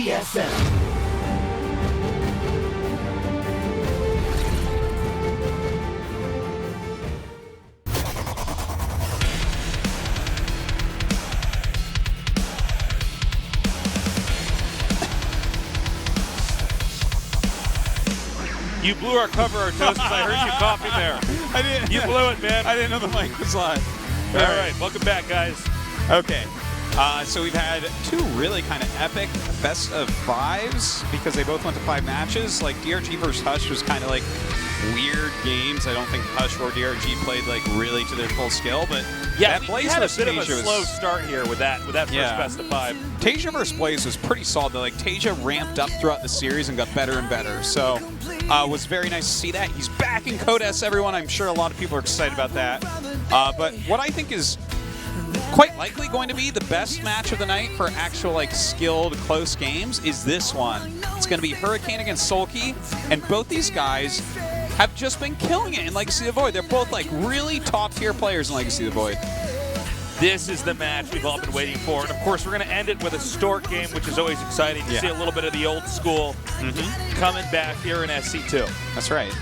GSL. You blew our cover, Artosis. I heard you coughing there. I didn't. You blew it, man. I didn't know the mic was on. All right, welcome back, guys. Okay. So we've had two really kind of epic best of fives because they both went to 5 matches. Like DRG versus Hush was kind of like weird games. I don't think Hush or DRG played like really to their full skill, but yeah, that we had a bit of a slow start here with that first best of 5. Tasia versus Blaze was pretty solid. Like Tasia ramped up throughout the series and got better and better. So it was very nice to see that. He's back in CodeA, everyone. I'm sure a lot of people are excited about that. But what I think is quite likely going to be the best match of the night for actual like skilled close games is this one. It's going to be Hurricane against Sulky, and both these guys have just been killing it in Legacy of the Void. They're both like really top tier players in Legacy of the Void. This is the match we've all been waiting for, and of course we're going to end it with a Stork game, which is always exciting to see a little bit of the old school coming back here in SC2. That's right.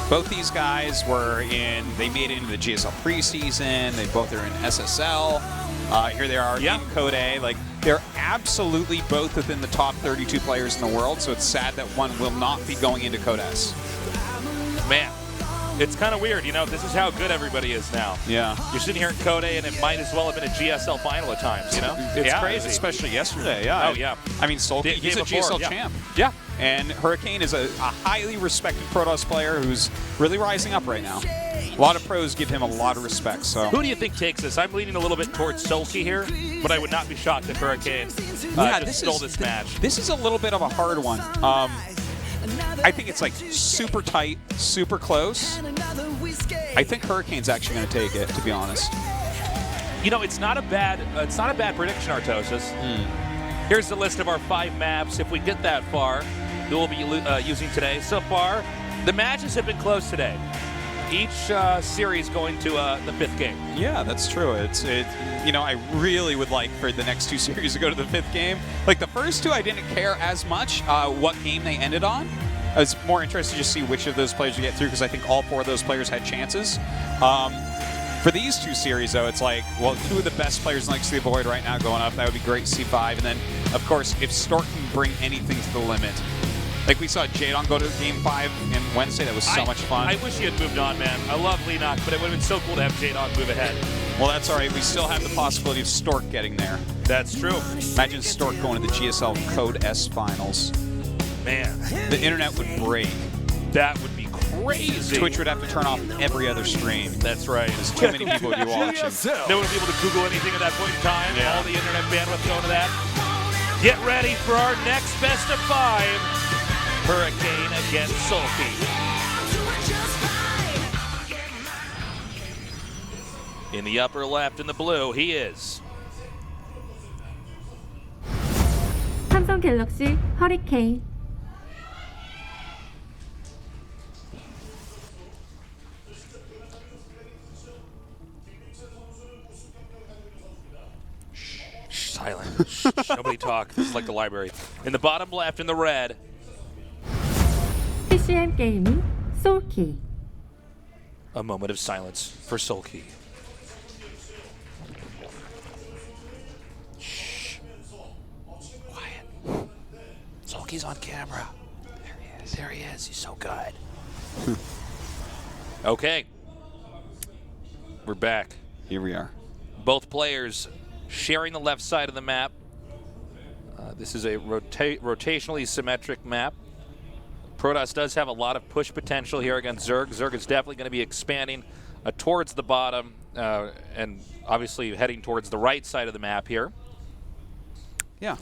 Both these guys they made it into the GSL preseason. They both are in SSL. Here they are in CodeA. Like, they're absolutely both within the top 32 players in the world, so it's sad that one will not be going into CodeS. Man, it's kind of weird, you know, this is how good everybody is now. Yeah. You're sitting here in CodeA, and it might as well have been a GSL final at times, you know? It's crazy. Especially yesterday, yeah. Oh, yeah. I mean, Sulky, he's a GSL champ. Yeah. And Hurricane is a highly respected Protoss player who's really rising up right now. A lot of pros give him a lot of respect. So who do you think takes this? I'm leaning a little bit towards Sulky here, but I would not be shocked if Hurricane stole this match. This is a little bit of a hard one. I think it's like super tight, super close. I think Hurricane's actually going to take it, to be honest. You know, it's not a bad prediction, Artosis. Here's the list of our 5 maps. If we get that far, that we'll be using today. So far, the matches have been close today. Each series going to the 5th game. Yeah, that's true. You know, I really would like for the next 2 series to go to the 5th game. Like the first 2, I didn't care as much what game they ended on. I was more interested to just see which of those players you get through because I think all 4 of those players had chances. For these 2 series, though, it's like, well, 2 of the best players in Legacy of the Void right now going up. That would be great to see 5. And then, of course, if Stork can bring anything to the limit. Like we saw Jadon go to Game 5 in Wednesday. That was so much fun. I wish he had moved on, man. I love Leenock, but it would have been so cool to have Jadon move ahead. Well, that's all right. We still have the possibility of Stork getting there. That's true. Imagine Stork going to the GSL CodeS finals. Man. The internet would break. That would be crazy. Twitch would have to turn off every other stream. That's right. There's too many people would be watching. No one would be able to Google anything at that point in time. All the internet bandwidth going to that. Get ready for our next best of 5. Hurricane against Sulky. In the upper left in the blue, he is 삼성 갤럭시 허리케인. silent. Nobody talk. This is like the library. In the bottom left in the red. PCM 게이밍 sulky. A moment of silence for Sulky. Shh. Quiet. Sulky's on camera. There he is. There he is. He's so good. Okay. We're back. Here we are. Both players sharing the left side of the map. This is a rotationally symmetric map. Protoss does have a lot of push potential here against Zerg. Zerg is definitely going to be expanding towards the bottom and obviously heading towards the right side of the map here. Yeah.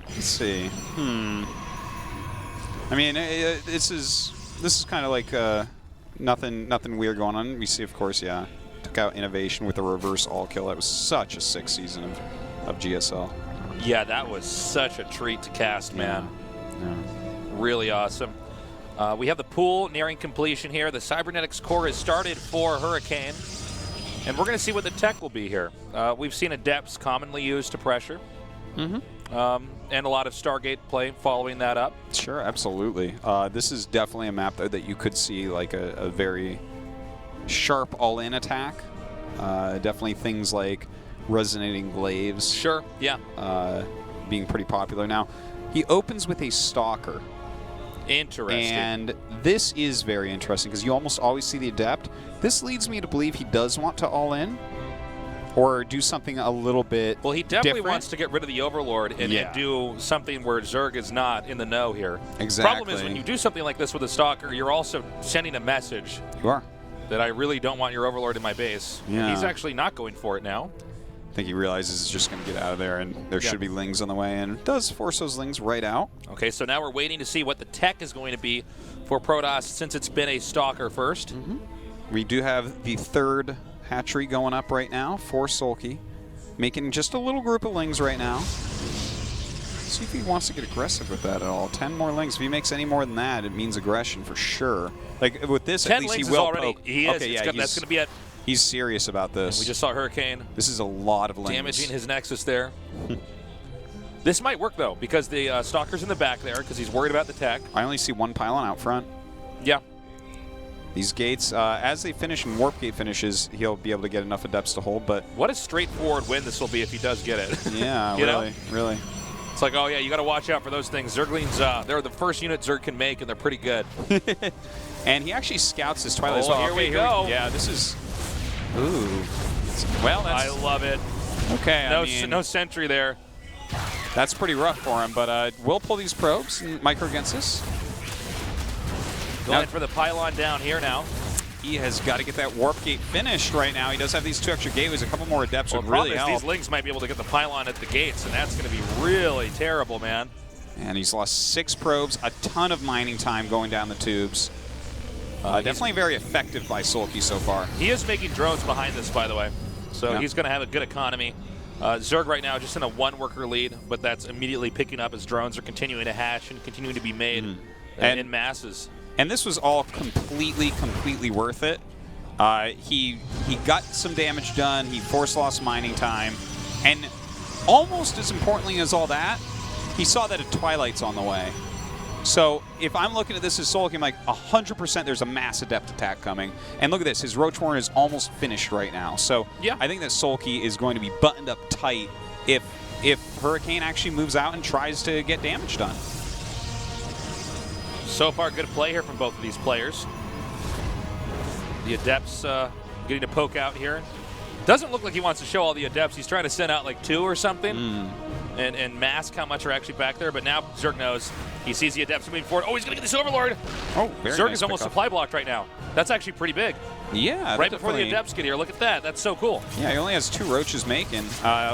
Let's see. I mean, this is kind of like nothing weird going on. We see, of course, took out Innovation with a reverse all kill. That was such a sick season of GSL. Yeah, that was such a treat to cast, man. Yeah. Really awesome. We have the pool nearing completion here. The cybernetics core has started for Hurricane, and we're going to see what the tech will be here. We've seen adepts commonly used to pressure. And a lot of Stargate play following that up. Sure, absolutely. This is definitely a map though, that you could see like a very sharp all-in attack. Definitely things like resonating glaives. Sure, yeah. Being pretty popular now. He opens with a stalker. Interesting. And this is very interesting because you almost always see the adept. This leads me to believe he does want to all-in or do something a little bit Well, he definitely different. wants to get rid of the Overlord and do something where Zerg is not in the know here. Exactly. Problem is, when you do something like this with a Stalker, you're also sending a message You are. that I really don't want your Overlord in my base. Yeah. And he's actually not going for it now. I think he realizes he's just going to get out of there, and there should be Lings on the way, and does force those Lings right out. Okay, so now we're waiting to see what the tech is going to be for Protoss since it's been a Stalker first. We do have the third hatchery going up right now for Sulky, making just a little group of Lings right now. See if he wants to get aggressive with that at all. 10 more Lings. If he makes any more than that, it means aggression for sure. Like with this, 10 at least he Lings will is already. poke. He is. Okay, yeah, That's going to be it. He's serious about this. We just saw Hurricane This is a lot of Lings. damaging his Nexus there. This might work, though, because the Stalker's in the back there because he's worried about the tech. I only see one pylon out front. Yeah. These gates, as they finish and Warp Gate finishes, he'll be able to get enough adepts to hold, but... What a straightforward win this will be if he does get it. Yeah, You really, know? really. It's like, oh, yeah, you got to watch out for those things. Zerglings, they're the first unit Zerg can make, and they're pretty good. And he actually scouts his Twilight as Oh, well. here we go. Yeah, this is... Ooh. Well, that's... I love it. Okay, No, I mean, no sentry there. that's pretty rough for him, but we'll pull these probes and micro against this. Going for the pylon down here now. He has got to get that Warp Gate finished right now. He does have these 2 extra gateways. A couple more adepts Well, would the problem really is help. these Lings might be able to get the pylon at the gates, and that's going to be really terrible, man. And he's lost 6 probes, a ton of mining time going down the tubes. Definitely very effective by Sulky so far. He is making drones behind this, by the way. So he's going to have a good economy. Zerg right now just in a 1-worker lead, but that's immediately picking up as drones are continuing to hash and continuing to be made in masses. And this was all completely worth it. He got some damage done. He force lost mining time. And almost as importantly as all that, he saw that a Twilight's on the way. So if I'm looking at this as Sulky, I'm like 100% there's a mass adept attack coming. And look at this, his Roach Warren is almost finished right now. So I think that Sulky is going to be buttoned up tight if Hurricane actually moves out and tries to get damage done. So far, good play here from both of these players. The Adepts getting to poke out here. Doesn't look like he wants to show all the Adepts. He's trying to send out like 2 or something and mask how much are actually back there. But now Zerg knows. He sees the Adepts moving forward. Oh, he's going to get this Overlord. Oh, very Zerg nice is almost pickup. supply blocked right now. That's actually pretty big. Yeah, Right before the Adepts get here. Look at that. That's so cool. Yeah, he only has 2 Roaches making.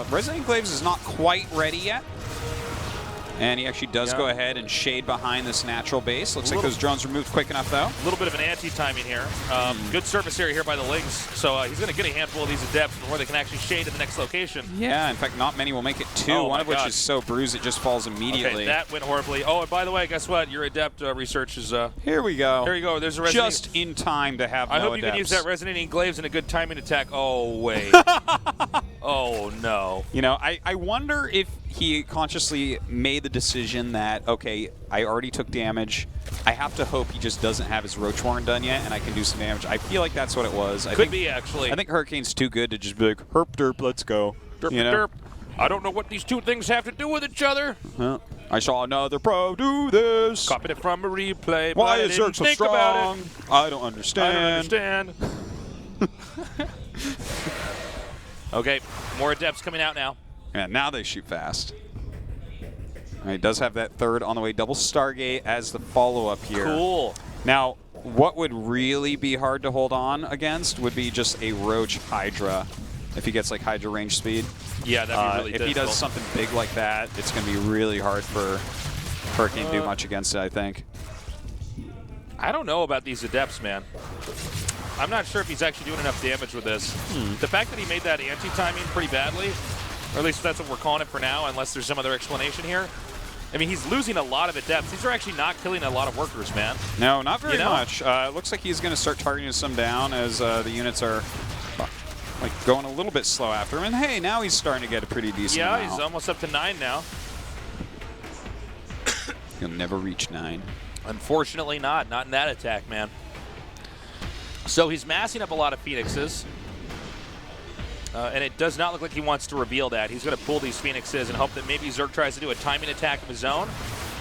Resident Glaives is not quite ready yet. And he actually does go ahead and shade behind this natural base. Looks like those drones were moved quick enough, though. A little bit of an anti-timing here. Good surface area here by the Lings. So he's going to get a handful of these Adepts before they can actually shade to the next location. Yeah, in fact, not many will make it 2. Oh, one of which God. is so bruised it just falls immediately. Okay, that went horribly. Oh, and by the way, guess what? Your Adept research is... Here we go. Here you go. There's a resonating... Just in time to have I no hope you can use Adepts. that resonating glaives in a good timing attack. Oh, wait. Oh, no. You know, I wonder if he consciously made the decision that, okay, I already took damage. I have to hope he just doesn't have his Roach Warren done yet, and I can do some damage. I feel like that's what it was. Could be, actually. I think Hurricane's too good to just be like, herp derp, let's go. Derp, You know? derp. I don't know what these 2 things have to do with each other. I saw another pro do this. Copied it from a replay. Why but I is didn't Zerg so think about strong? it. I don't understand. I don't understand. Okay, more Adepts coming out now. Yeah, now they shoot fast. All right, does have that 3rd on the way. Double Stargate as the follow-up here. Cool. Now, what would really be hard to hold on against would be just a Roach Hydra. If he gets like Hydra range speed. Yeah, that'd be really If difficult. he does something big like that, it's going to be really hard for Hurricane to do much against it, I think. I don't know about these Adepts, man. I'm not sure if he's actually doing enough damage with this. The fact that he made that anti-timing pretty badly, or at least that's what we're calling it for now, unless there's some other explanation here. I mean, he's losing a lot of Adepts. These are actually not killing a lot of workers, man. No, not very You know? much. It looks like he's going to start targeting some down as the units are like going a little bit slow after him. And hey, now he's starting to get a pretty decent amount. Yeah, he's almost up to 9 now. He'll never reach 9. Unfortunately not in that attack, man. So he's massing up a lot of Phoenixes. And it does not look like he wants to reveal that. He's going to pull these Phoenixes and hope that maybe Zerg tries to do a timing attack of his own,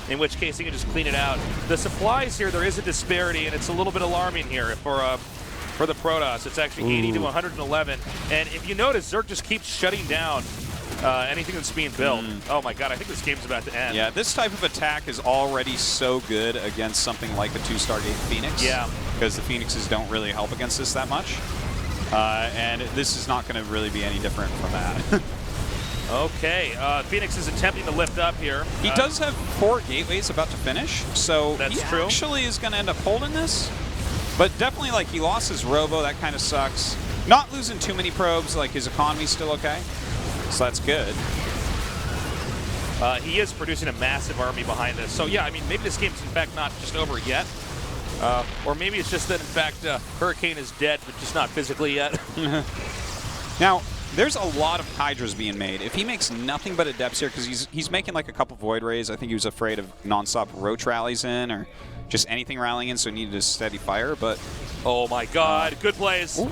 in which case he can just clean it out. The supplies here, there is a disparity, and it's a little bit alarming here for the Protoss. It's actually 80 to 111. And if you notice, Zerg just keeps shutting down anything that's being built. Oh my god, I think this game's about to end. Yeah, this type of attack is already so good against something like a 2-star Gate Phoenix. Yeah. Because the Phoenixes don't really help against this that much. And this is not going to really be any different from that. Okay, Phoenix is attempting to lift up here. He does have 4 gateways about to finish, so That's he true. actually is going to end up holding this. But definitely, like, he lost his Robo. That kind of sucks. Not losing too many probes, like, his economy's still okay. So that's good. He is producing a massive army behind this. So yeah, I mean, maybe this game's in fact not just over yet. Or maybe it's just that, in fact, Hurricane is dead, but just not physically yet. Now, there's a lot of Hydras being made. If he makes nothing but Adepts here, because he's making like a couple Void Rays, I think he was afraid of nonstop Roach rallies in, or just anything rallying in, so he needed a steady fire, but... Oh my god, good plays. Ooh.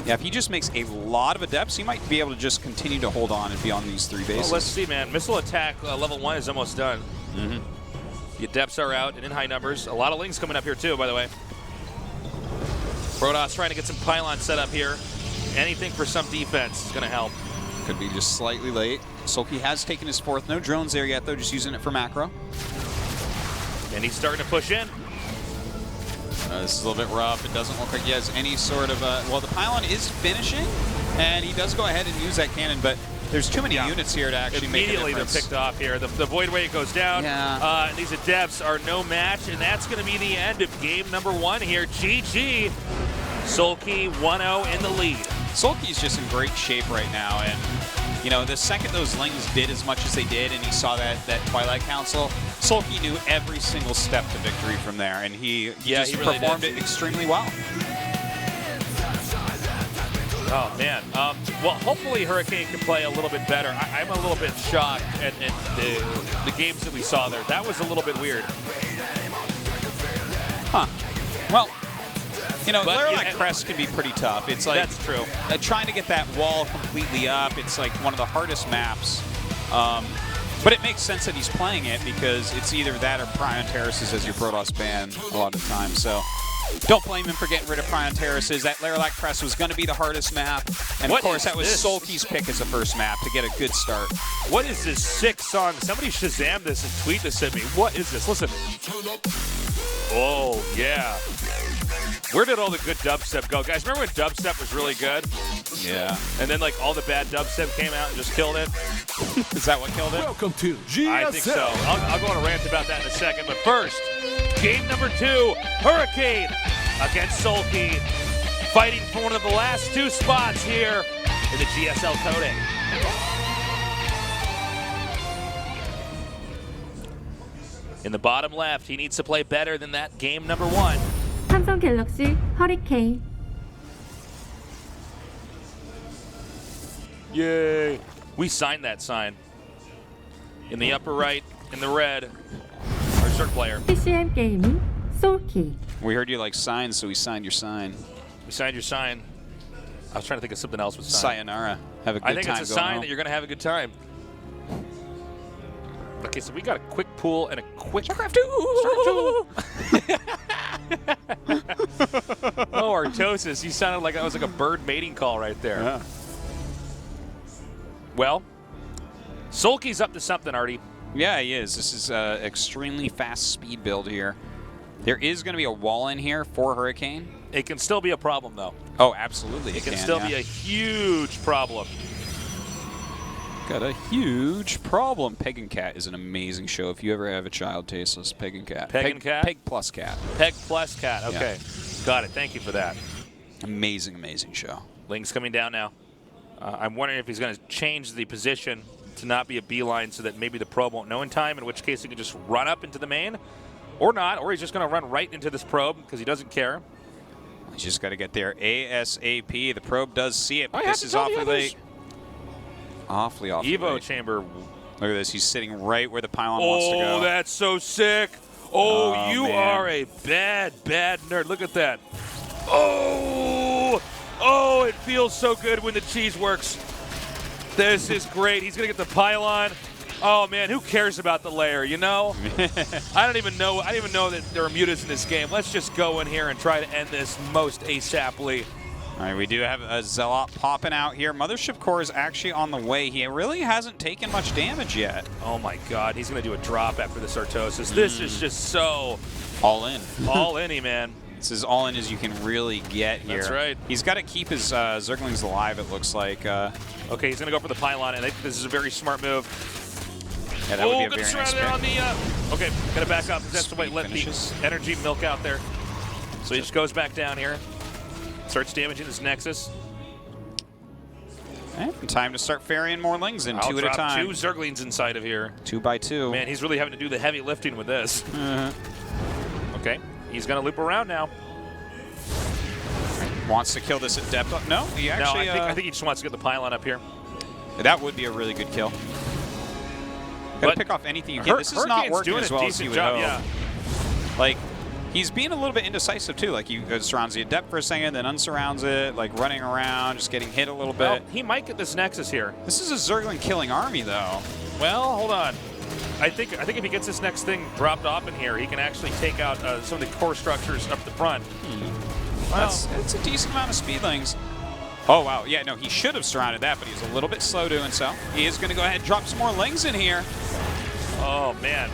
Yeah, if he just makes a lot of Adepts, he might be able to just continue to hold on and be on these 3 bases. Well, let's see, man. Missile attack level 1 is almost done. The Adepts are out and in high numbers. A lot of Lings coming up here too, by the way. Protoss trying to get some pylons set up here. Anything for some defense is going to help. Could be just slightly late. Sulky has taken his 4th. No drones there yet, though, just using it for macro. And he's starting to push in. This is a little bit rough. It doesn't look like he has any sort of... well, the pylon is finishing, and he does go ahead and use that cannon, but there's too many units here to actually make a difference. Immediately they're picked off here. The Void Ray goes down. Yeah. And these Adepts are no match, and that's going to be the end of game number 1 here. GG. Sulky 1-0 in the lead. Sulky's just in great shape right now, and you know, the second those Lings did as much as they did, and he saw that Twilight Council, Sulky knew every single step to victory from there, and he just he really performed it extremely well. Oh, man. Well, hopefully Hurricane can play a little bit better. I'm a little bit shocked at the games that we saw there. That was a little bit weird. Huh. Well, you know, But, Lilac Crest can be pretty tough. It's like That's true. Trying to get that wall completely up, it's like one of the hardest maps. But it makes sense that he's playing it because it's either that or Prion Terraces as your Protoss ban a lot of the time. So don't blame him for getting rid of Prion Terraces. That Lilac Crest was going to be the hardest map. And What of course, is that was this? Sulky's pick as the first map to get a good start. What is this sick song? Somebody Shazam this and tweet this at me. What is this? Listen. Oh, yeah. Where did all the good dubstep go? Guys, remember when dubstep was really good? Yeah. And then, like, all the bad dubstep came out and just killed it? Is that what killed it? Welcome to GSL. I think so. I'll go on a rant about that in a second. But first, game number 2, Hurricane against Sulky, fighting for one of the last 2 spots here in the GSL CodeA. In the bottom left, he needs to play better than that game number 1. 삼성 갤럭시 허리케인. Yay. We signed that sign. In the upper right, in the red, our Zerg player. PCM 게이밍 솔키. We heard you like signs, so we signed your sign. We signed your sign. I was trying to think of something else with sign. Sayonara. Have a good I think time it's a going sign home. that you're going to have a good time. Okay, so we got a quick pool and a quick... Oh, Artosis, you sounded like that was like a bird mating call right there. Yeah. Well, Sulky's up to something, Artie. Yeah, he is. This is an extremely fast speed build here. There is going to be a wall in here for Hurricane. It can still be a problem, though. Oh, absolutely. It can still be a huge problem. Got a huge problem. Peg and Cat is an amazing show. If you ever have a child tasteless, Peg and Cat. Peg and Cat? Peg plus Cat. Peg plus Cat. Okay. Yeah. Got it. Thank you for that. Amazing, amazing show. Ling's coming down now. I'm wondering if he's going to change the position to not be a beeline so that maybe the probe won't know in time, in which case he can just run up into the main, or not, or he's just going to run right into this probe because he doesn't care. He's just got to get there ASAP. The probe does see it, but I have this to is tell you, awfully late. Awfully Evo late. chamber. Look at this. He's sitting right where the pylon wants to go. Oh, that's so sick. Oh, Oh, you man. are a bad nerd. Look at that. Oh, it feels so good when the cheese works. This is great. He's going to get the pylon. Oh, man, who cares about the layer, you know? I don't even know that there are mutas in this game. Let's just go in here and try to end this most ASAPly. All right, we do have a Zealot popping out here. Mothership Core is actually on the way. He really hasn't taken much damage yet. Oh, my God. He's going to do a drop after the Sartosis. This is just so All in. all-in-y, man. This is all in as you can really get here. That's right. He's got to keep his Zerglings alive, it looks like. Okay, he's going to go for the pylon, and this is a very smart move. Yeah, that would be a good very surround nice there on pick. the. Okay, gotta back up. That's the way let finishes. the energy milk out there. So he just goes back down here, starts damaging his Nexus. And time to start ferrying more Lings in, I'll 2 at a drop time. 2 Zerglings inside of here. 2 by 2. Man, he's really having to do the heavy lifting with this. Uh-huh. Okay, he's gonna loop around now. Wants to kill this at depth. No, he actually. No, I think he just wants to get the pylon up here. That would be a really good kill. Gotta But pick off anything you can. This is not Hurricane's working doing as a well as decent you would job, hope. yeah. Like, he's being a little bit indecisive too. Like, he surrounds the Adept for a second, then unsurrounds it, like running around, just getting hit a little bit. Well, he might get this Nexus here. This is a Zergling killing army, though. Well, hold on. I think if he gets this next thing dropped off in here, he can actually take out some of the core structures up the front. Well, It's a decent amount of speedlings. Oh, wow. Yeah, no, he should have surrounded that, but he's a little bit slow doing so. He is going to go ahead and drop some more Lings in here. oh man,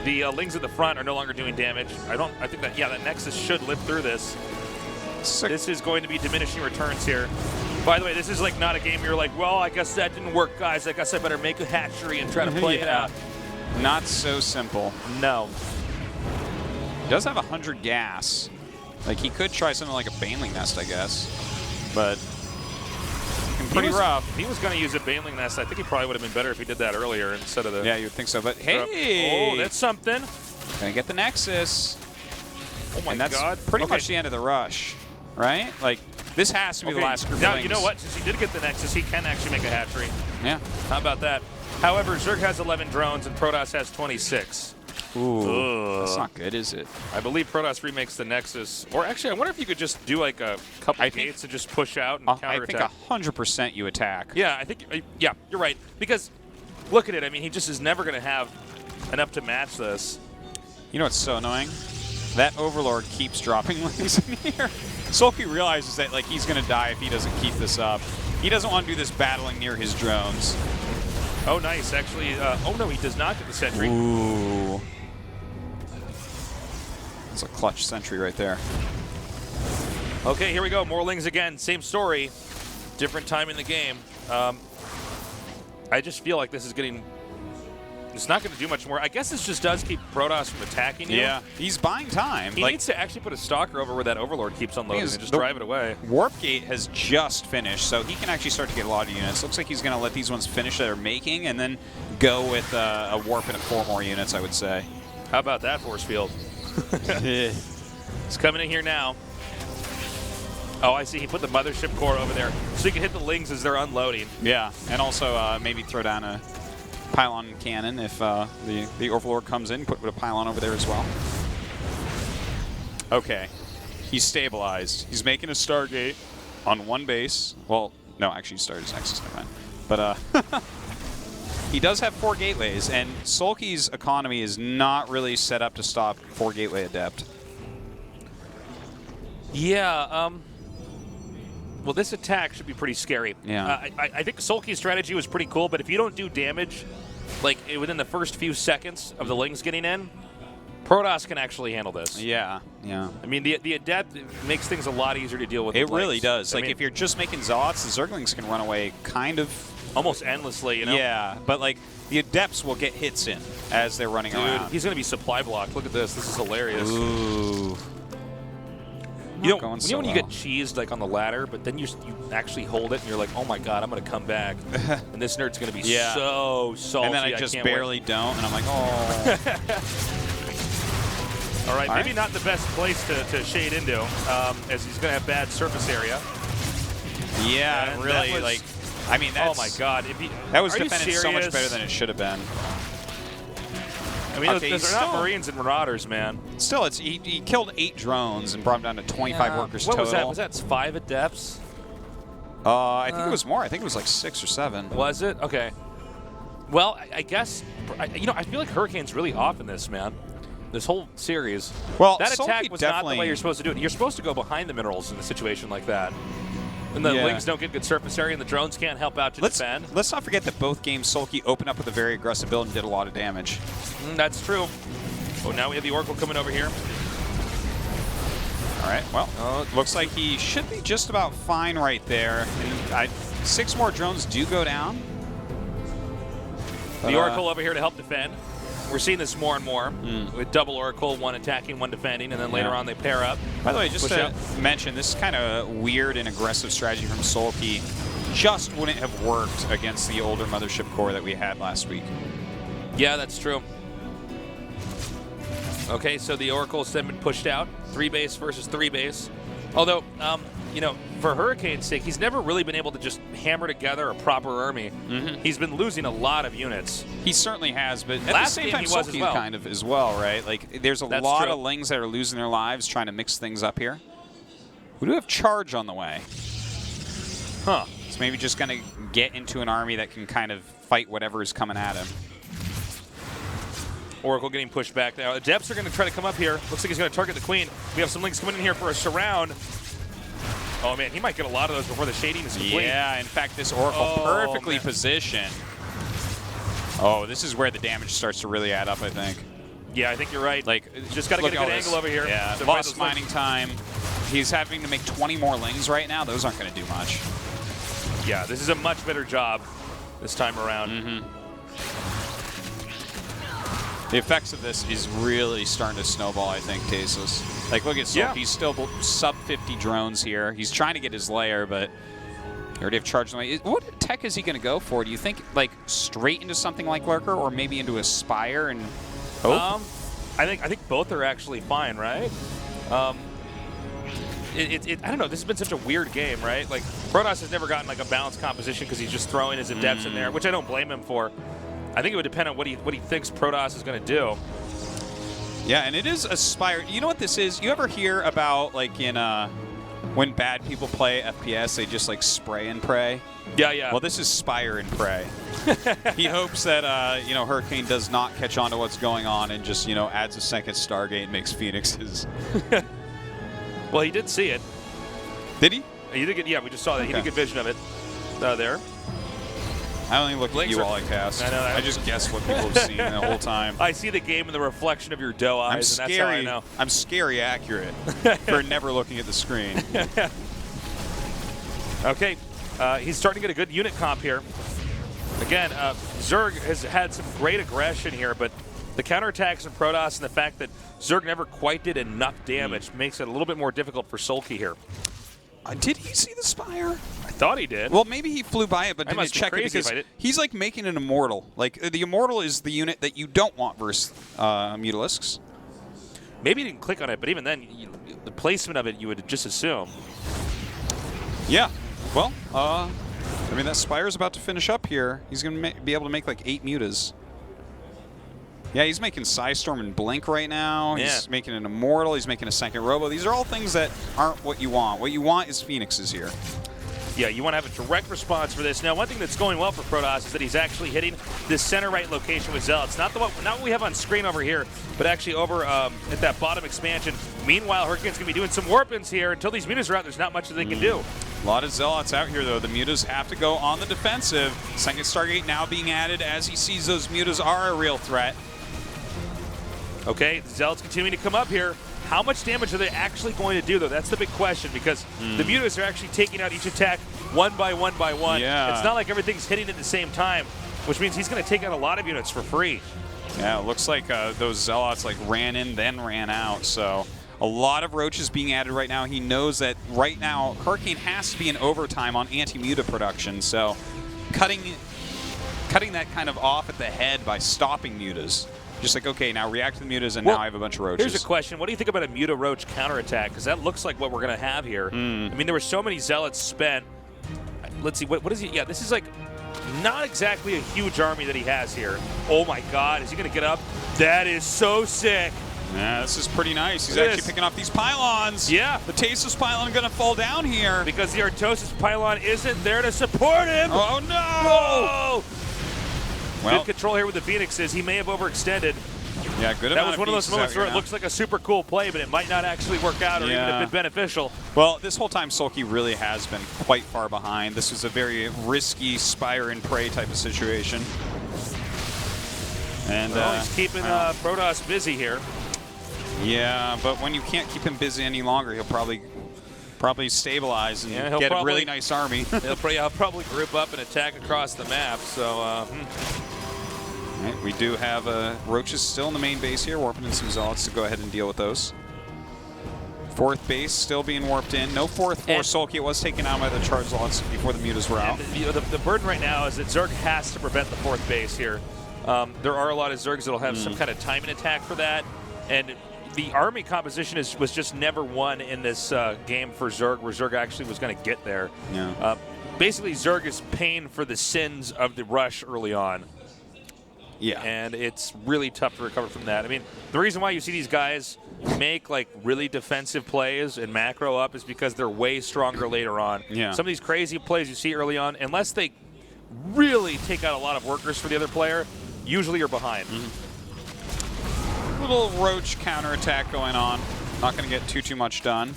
the Lings at the front are no longer doing damage. I think that Nexus should live through this. This is going to be diminishing returns here. By the way, this is like not a game you're like, well, I guess that didn't work, guys. I guess I better make a hatchery and try to play it out. Not so simple. No. He does have 100 gas. Like, he could try something like a Baneling Nest, I guess. But pretty rough. If he was going to use a Baneling Nest, I think he probably would have been better if he did that earlier instead of the... Yeah, you would think so. But hey! Oh, that's something. Gonna get the Nexus. Oh my And that's God. pretty Okay. much the end of the rush, right? Like, this has to be the last group of Now, Lings. you know what? Since he did get the Nexus, he can actually make a hatchery. Yeah. How about that? However, Zerg has 11 drones and Protoss has 26. Ooh, that's not good, is it? I believe Protoss remakes the Nexus. Or actually, I wonder if you could just do like a couple gates and just push out and I counterattack. think 100% you attack. Yeah, I think, yeah, you're right. Because look at it. I mean, he just is never going to have enough to match this. You know what's so annoying? That Overlord keeps dropping Lings in here. Sulky realizes that like he's gonna die if he doesn't keep this up. He doesn't want to do this battling near his drones. Oh, nice. Actually, oh no, he does not get the sentry. Ooh. That's a clutch sentry right there. Okay, here we go. More Lings again. Same story. Different time in the game. I just feel like this is getting... It's not going to do much more. I guess this just does keep Protoss from attacking you. Yeah, he's buying time. He like, needs to actually put a stalker over where that Overlord keeps unloading and just drive it away. Warp Gate has just finished, so he can actually start to get a lot of units. Looks like he's going to let these ones finish that are making and then go with a Warp and 4 more units, I would say. How about that force field? It's coming in here now. Oh, I see. He put the Mothership Core over there so he can hit the Lings as they're unloading. Yeah, and also maybe throw down a pylon cannon if the Overlord comes in, put a pylon over there as well. Okay, he's stabilized. He's making a Stargate on one base. Well, no, actually he started his Nexus, never mind. But he does have 4 gateways, and Sulky's economy is not really set up to stop 4 gateway Adept. Yeah, well, this attack should be pretty scary. Yeah. I think Sulky's strategy was pretty cool, but if you don't do damage, like within the first few seconds of the Lings getting in, Protoss can actually handle this. Yeah, yeah. I mean, the Adept makes things a lot easier to deal with. It the really Lings. does. I Like, mean, if you're just making Zealots, the Zerglings can run away kind of... almost endlessly, you know? Yeah, but like, the Adepts will get hits in as they're running Dude, around. he's going to be supply blocked. Look at this. This is hilarious. Ooh. You know, going when so you well. get cheesed like on the ladder, but then you actually hold it and you're like, oh my god, I'm going to come back. And this nerd's going to be Yeah. so salty. And then I just can't barely wait. don't, and I'm like, oh. All right, maybe not the best place to shade into, as he's going to have bad surface area. Yeah, And really, that was, like, I mean, that's, oh my God. that was are you defended so much serious? better than it should have been. I mean, Okay, those are not Marines and Marauders, man. Still, he killed 8 drones and brought them down to 25 workers what total. was that? Was that 5 at depths? I think it was more. I think it was like 6 or 7. Was it? Okay. Well, I guess, you know, I feel like Hurricane's really off in this, man. This whole series. Well, that Sulky attack was not the definitely- way you're supposed to do it. You're supposed to go behind the minerals in a situation like that. And the Lings don't get good surface area, and the drones can't help out to defend. Let's not forget that both games Sulky opened up with a very aggressive build and did a lot of damage. That's true. Oh, now we have the Oracle coming over here. All right, well, looks like he should be just about fine right there. And 6 more drones do go down. The Oracle over here to help defend. We're seeing this more and more with double Oracle, one attacking, one defending, and then later on they pair up. By the way, just to mention, this kind of weird and aggressive strategy from Sulky just wouldn't have worked against the older Mothership core that we had last week. Yeah, that's true. Okay, so the Oracle's then been pushed out. 3 base versus 3 base. Although, you know, for Hurricane's sake, he's never really been able to just hammer together a proper army. He's been losing a lot of units. He certainly has, but at Last the same game time, he was Sulky as well. kind of as well, right? Like, there's a That's lot true. of Lings that are losing their lives trying to mix things up here. We do have Charge on the way. Huh. So maybe just going to get into an army that can kind of fight whatever is coming at him. Oracle getting pushed back now. The Depths are going to try to come up here. Looks like he's going to target the Queen. We have some Lings coming in here for a surround. Oh, man, he might get a lot of those before the shading is complete. Yeah, in fact, this Oracle perfectly positioned. Oh, this is where the damage starts to really add up, I think. Yeah, I think you're right. Like, just got to get a good angle over here. Yeah, to lost fight those mining time. He's having to make 20 more Lings right now. Those aren't going to do much. Yeah, this is a much better job this time around. The effects of this is really starting to snowball, I think, Tasus. Like, look at Sulky. He's still sub 50 drones here. He's trying to get his lair, but he already have charged away. What tech is he going to go for? Do you think, like, straight into something like Lurker, or maybe into a Spire and hope? I think both are actually fine, right? I don't know. This has been such a weird game, right? Like, Protoss has never gotten like a balanced composition because he's just throwing his adepts in there, which I don't blame him for. I think it would depend on what he thinks Protoss is going to do. Yeah, and it is a Spire. You know what this is? You ever hear about, like, in when bad people play FPS, they just, like, spray and pray? Yeah, yeah. Well, this is Spire and pray. He hopes that, you know, Hurricane does not catch on to what's going on and just, you know, adds a second Stargate and makes Phoenixes. Well, he did see it. Did he? He did get, yeah, we just saw that. He did get vision of it there. I only look at you while I cast. I know. I just guess what people have seen the whole time. I see the game in the reflection of your doe eyes, and that's how I know. I'm scary accurate for never looking at the screen. Okay, he's starting to get a good unit comp here. Again, Zerg has had some great aggression here, but the counterattacks in Protoss and the fact that Zerg never quite did enough damage makes it a little bit more difficult for Sulky here. Did he see the Spire? I thought he did. Well, maybe he flew by it, but didn't check it because he's like making an Immortal. Like, the Immortal is the unit that you don't want versus Mutalisks. Maybe he didn't click on it, but even then, the placement of it, you would just assume. Yeah. Well, I mean, that Spire's about to finish up here. He's going to be able to make like 8 Mutas. Yeah, he's making Psystorm and Blink right now. Yeah. He's making an Immortal. He's making a second Robo. These are all things that aren't what you want. What you want is Phoenixes here. Yeah, you want to have a direct response for this. Now, one thing that's going well for Protoss is that he's actually hitting this center right location with Zealots. Not what we have on screen over here, but actually over at that bottom expansion. Meanwhile, Hurricane's going to be doing some warp-ins here. Until these Mutas are out, there's not much that they can do. A lot of Zealots out here, though. The Mutas have to go on the defensive. Second Stargate now being added as he sees those Mutas are a real threat. Okay, the Zealots continuing to come up here. How much damage are they actually going to do, though? That's the big question, because the Mutas are actually taking out each attack one by one by one. Yeah. It's not like everything's hitting at the same time, which means he's going to take out a lot of units for free. Yeah, it looks like those Zealots like ran in, then ran out. So a lot of roaches being added right now. He knows that right now Hurricane has to be in overtime on anti-muta production. So cutting that kind of off at the head by stopping mutas Just like, okay, now react to the mutas, and Well, now I have a bunch of roaches. Here's a question. What do you think about a Muta Roach counterattack? Because that looks like what we're going to have here. I mean, there were so many Zealots spent. Let's see. What is he? Yeah, this is like not exactly a huge army that he has here. Oh, my God. Is he going to get up? That is so sick. Yeah, this is pretty nice. He's Look at actually this. picking off these pylons. Yeah. The Tasos pylon going to fall down here. Because the Artosis pylon isn't there to support him. Oh, no! Oh! Well, Good control here with the Phoenixes. He may have overextended. yeah, good That amount was one of those pieces moments out where here it looks like a super cool play, but it might not actually work out or even Yeah. have been beneficial. Well, this whole time, Sulky really has been quite far behind. This was a very risky Spire and Prey type of situation. And Well, he's keeping Protoss busy here. yeah, but when you can't keep him busy any longer, he'll probably stabilize and Yeah, he'll get a probably- really nice army. He'll probably group up and attack across the map. So Right, we do have Roaches still in the main base here, warping in some Zealots to go ahead and deal with those. Fourth base still being warped in. No fourth for Sulky. It was taken out by the charge Zealots before the mutas were out. and, the burden right now is that Zerg has to prevent the fourth base here. There are a lot of Zergs that'll have some kind of timing attack for that, and the army composition was just never won in this game for Zerg, where Zerg actually was going to get there. Yeah. Basically, Zerg is paying for the sins of the rush early on. Yeah. And it's really tough to recover from that. I mean, the reason why you see these guys make like really defensive plays and macro up is because they're way stronger later on. Yeah. Some of these crazy plays you see early on, unless they really take out a lot of workers for the other player, usually you're behind. Little Roach counterattack going on. Not going to get too much done.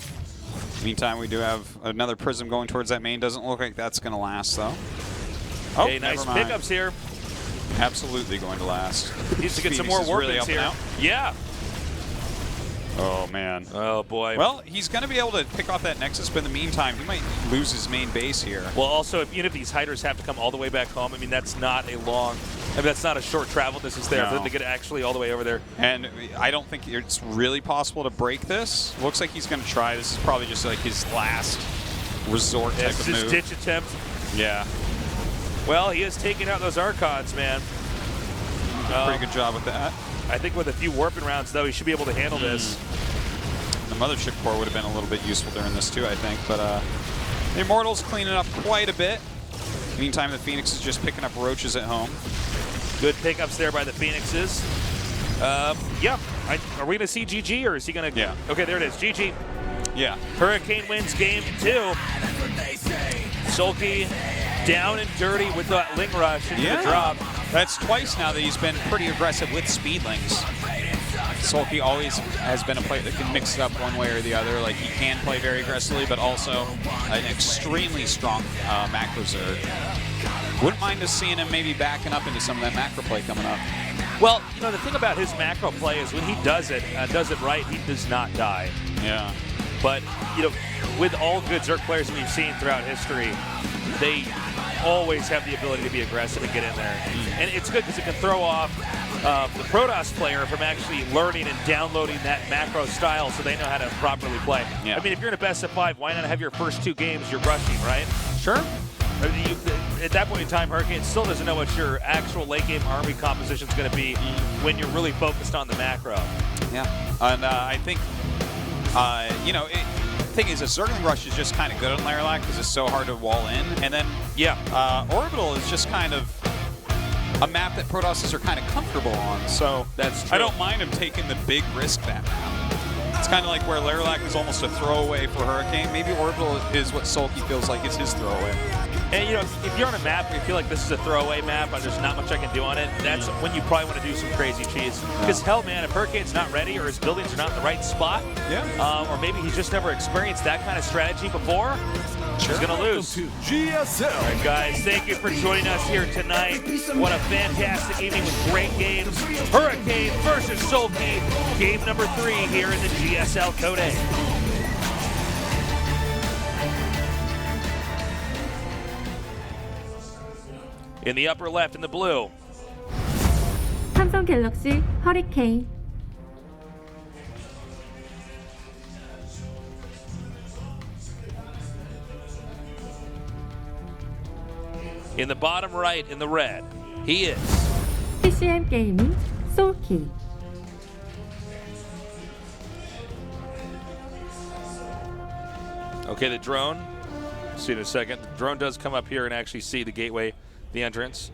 Meantime, we do have another Prism going towards that main. Doesn't look like that's going to last, though. Oh, Okay, nice never mind. pickups here. Absolutely going to last. Needs to get some Phoenix more is really warpings up and here. out. Yeah. Oh, man. Oh, boy. Well, he's going to be able to pick off that Nexus, but in the meantime, he might lose his main base here. Well, also, even if these hiders have to come all the way back home, I mean, that's not a that's not a short travel distance there for them to get actually all the way over there. And I don't think it's really possible to break this. Looks like he's going to try. This is probably just like his last resort type It's of his move. ditch attempt. Yeah. Well, he is taking out those Archons, man. Pretty good job with that. I think with a few warping rounds, though, he should be able to handle this. The Mothership Core would have been a little bit useful during this too, I think. But the Immortals cleaning up quite a bit. Meantime, the Phoenix is just picking up Roaches at home. Good pickups there by the Phoenixes. Yeah. Are we going to see GG, or is he going to? Yeah. Okay, there it is. GG. Yeah. Hurricane wins game 2. Sulky down and dirty with that Ling Rush into the drop. That's twice now that he's been pretty aggressive with Speedlings. Sulky always has been a player that can mix it up one way or the other. Like, he can play very aggressively, but also an extremely strong macro Zerg. Wouldn't mind us seeing him maybe backing up into some of that macro play coming up. Well, you know, the thing about his macro play is when he does it right, he does not die. Yeah. But, you know, with all good Zerg players that we've seen throughout history, they always have the ability to be aggressive and get in there. And it's good because it can throw off the Protoss player from actually learning and downloading that macro style so they know how to properly play. Yeah. I mean, if you're in a best of 5, why not have your first 2 games you're rushing, right? Sure. I mean, at that point in time, Hurricane still doesn't know what your actual late game army composition is going to be when you're really focused on the macro. Yeah. And I think, you know, the thing is, a Zergling Rush is just kind of good on Laralac because it's so hard to wall in. And then Orbital is just kind of a map that Protosses are kind of comfortable on. So That's true. I don't mind him taking the big risk that map. It's kind of like where Laralac is almost a throwaway for Hurricane. Maybe Orbital is what Sulky feels like is his throwaway. And, you know, if you're on a map where you feel like this is a throwaway map and there's not much I can do on it, that's when you probably want to do some crazy cheese. Because, hell, man, if Hurricane's not ready or his buildings are not in the right spot, or maybe he's just never experienced that kind of strategy before, he's going to lose. To GSL. All right, guys, thank you for joining us here tonight. What a fantastic evening with great games. Hurricane versus Sulky, game number 3 here in the GSL CodeA. In the upper left in the blue, 삼성 갤럭시 허리케인. in the bottom right in the red, he is PCM 게이밍 솔키. Okay, the drone. See in a second. The drone does come up here and actually see the gateway, the entrance.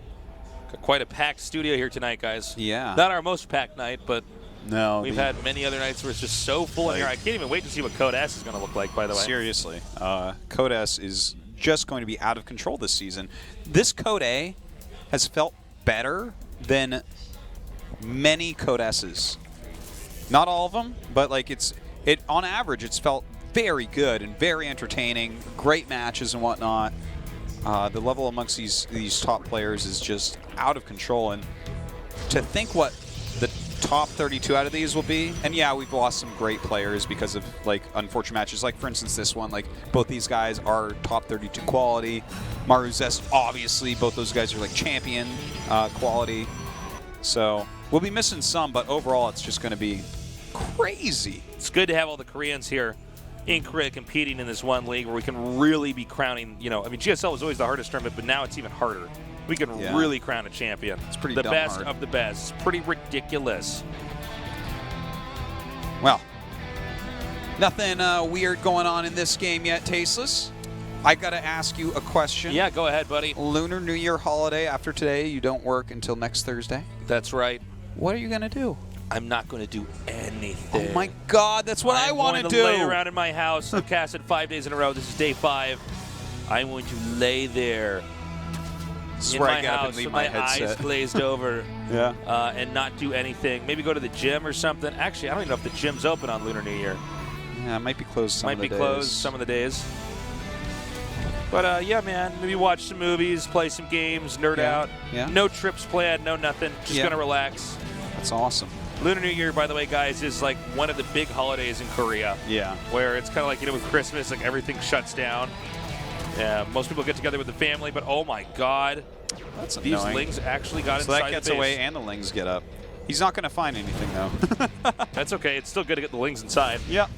Got quite a packed studio here tonight, guys. Yeah. Not our most packed night, but No. we've had many other nights where it's just so full in here. I can't even wait to see what CodeA is going to look like, by the way. Seriously. CodeA is just going to be out of control this season. This CodeA has felt better than many CodeS's. Not all of them, but like on average, it's felt very good and very entertaining. Great matches and whatnot. The level amongst these top players is just out of control. And to think what the top 32 out of these will be, and yeah, we've lost some great players because of like unfortunate matches. Like for instance, this one, like both these guys are top 32 quality. Maru Zest, obviously, both those guys are like champion quality. So we'll be missing some, but overall, it's just going to be crazy. It's good to have all the Koreans here in Korea competing in this one league where we can really be crowning, I mean, GSL was always the hardest tournament, but now it's even harder. We can really crown a champion. It's pretty the dumb best hard. of the best. It's pretty ridiculous. Well, nothing weird going on in this game yet, Tasteless. I got to ask you a question. Yeah, go ahead, buddy. Lunar New Year holiday after today, you don't work until next Thursday. That's right. What are you going to do? I'm not going to do anything. Oh my God, that's what I want to do. I'm going to lay around in my house. I've casted 5 days in a row. This is day 5. I'm going to lay there This is in where my I get up house and leave with my my eyes headset. glazed over Yeah. and not do anything. Maybe go to the gym or something. Actually, I don't even know if the gym's open on Lunar New Year. Yeah, it might be closed some Might of the be days. closed some of the days. But yeah, man, maybe watch some movies, play some games, nerd out. Yeah. No trips planned, no nothing. Just Yeah. going to relax. That's awesome. Lunar New Year, by the way, guys, is like one of the big holidays in Korea. Yeah. Where it's kind of like, with Christmas, like everything shuts down. Yeah, most people get together with the family, but oh my God, That's these annoying. lings actually got So inside that gets the base. away and the lings get up. He's not going to find anything, though. That's okay. It's still good to get the lings inside. Yeah.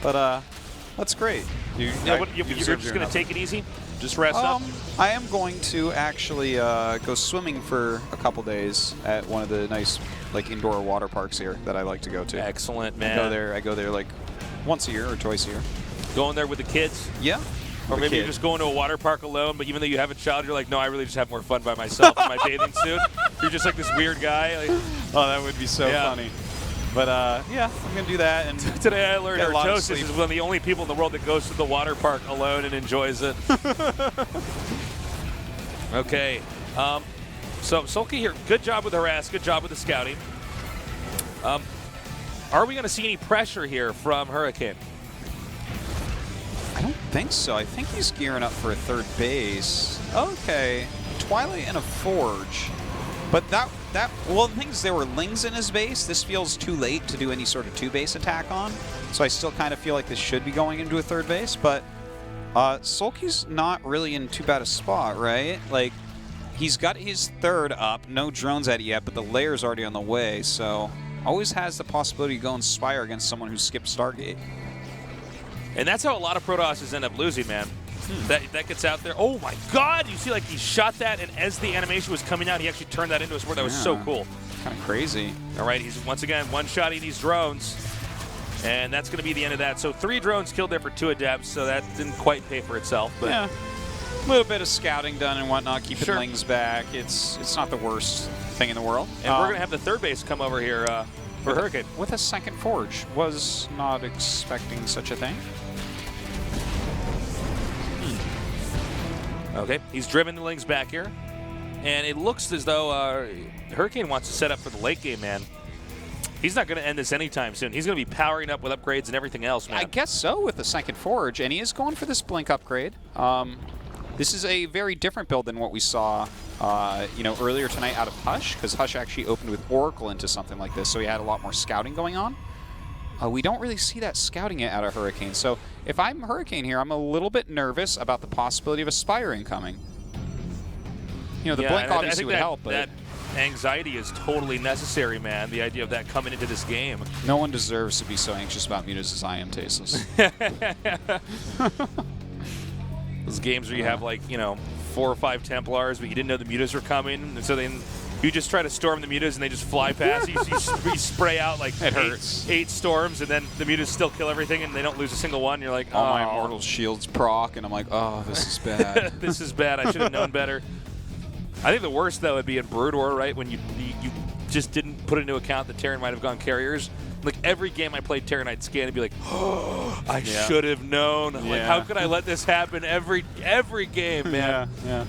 But that's great. You're just going to take it easy? Just rest up? I am going to actually go swimming for a couple days at one of the nice indoor water parks here that I like to go to. Excellent, man. I go there like once a year or twice a year. Going there with the kids? Yeah. Or maybe you're just going to a water park alone, but even though you have a child, you're like, no, I really just have more fun by myself in my bathing suit. You're just like this weird guy. Like, oh, that would be so funny. But yeah, I'm gonna do that. And today I learned get a lot of Artosis sleep. is one of the only people in the world that goes to the water park alone and enjoys it. Okay. So Sulky here, good job with harass, good job with the scouting. Are we going to see any pressure here from Hurricane? I don't think so. I think he's gearing up for a third base. Okay, Twilight and a Forge. But well, the thing is, there were lings in his base. This feels too late to do any sort of two-base attack on. So I still kind of feel like this should be going into a third base. But Sulky's not really in too bad a spot, right? Like, he's got his third up. No drones at it yet, but the layer's already on the way. So always has the possibility to go and Spire against someone who skipped Stargate. And that's how a lot of Protosses end up losing, man. That gets out there. Oh my God! You see, like he shot that, and as the animation was coming out, he actually turned that into a sport. That was so cool. Kind of crazy. All right, he's once again one-shotting these drones, and that's going to be the end of that. So 3 drones killed there for 2 adepts, so that didn't quite pay for itself. But yeah, a little bit of scouting done and whatnot, keeping lings back. It's not the worst thing in the world. And we're going to have the third base come over here for Hurricane. With a second Forge. Was not expecting such a thing. Okay, he's driven the lings back here. And it looks as though Hurricane wants to set up for the late game, man. He's not going to end this anytime soon. He's going to be powering up with upgrades and everything else, man. I guess so, with the second Forge. And he is going for this Blink upgrade. This is a very different build than what we saw earlier tonight out of Hush, because Hush actually opened with Oracle into something like this, so he had a lot more scouting going on. We don't really see that scouting yet out of Hurricane. So if I'm Hurricane here, I'm a little bit nervous about the possibility of a Spire incoming. The Blink obviously would help, but that anxiety is totally necessary, man. The idea of that coming into this game. No one deserves to be so anxious about mutas as I am, Tasteless. Those games where you have 4 or 5 Templars, but you didn't know the mutas were coming, and so then You just try to storm the mutas and they just fly past you. You spray out like It hurts. eight storms, and then the mutas still kill everything, and they don't lose a single one. You're like, oh. All my immortal shields proc, and I'm like, oh, this is bad. This is bad. I should have known better. I think the worst, though, would be in Brood War, right? When you just didn't put into account that Terran might have gone carriers. Like, every game I played Terranite Scan and be like, oh, I should have known. Yeah. Like, how could I let this happen every game, man? Yeah.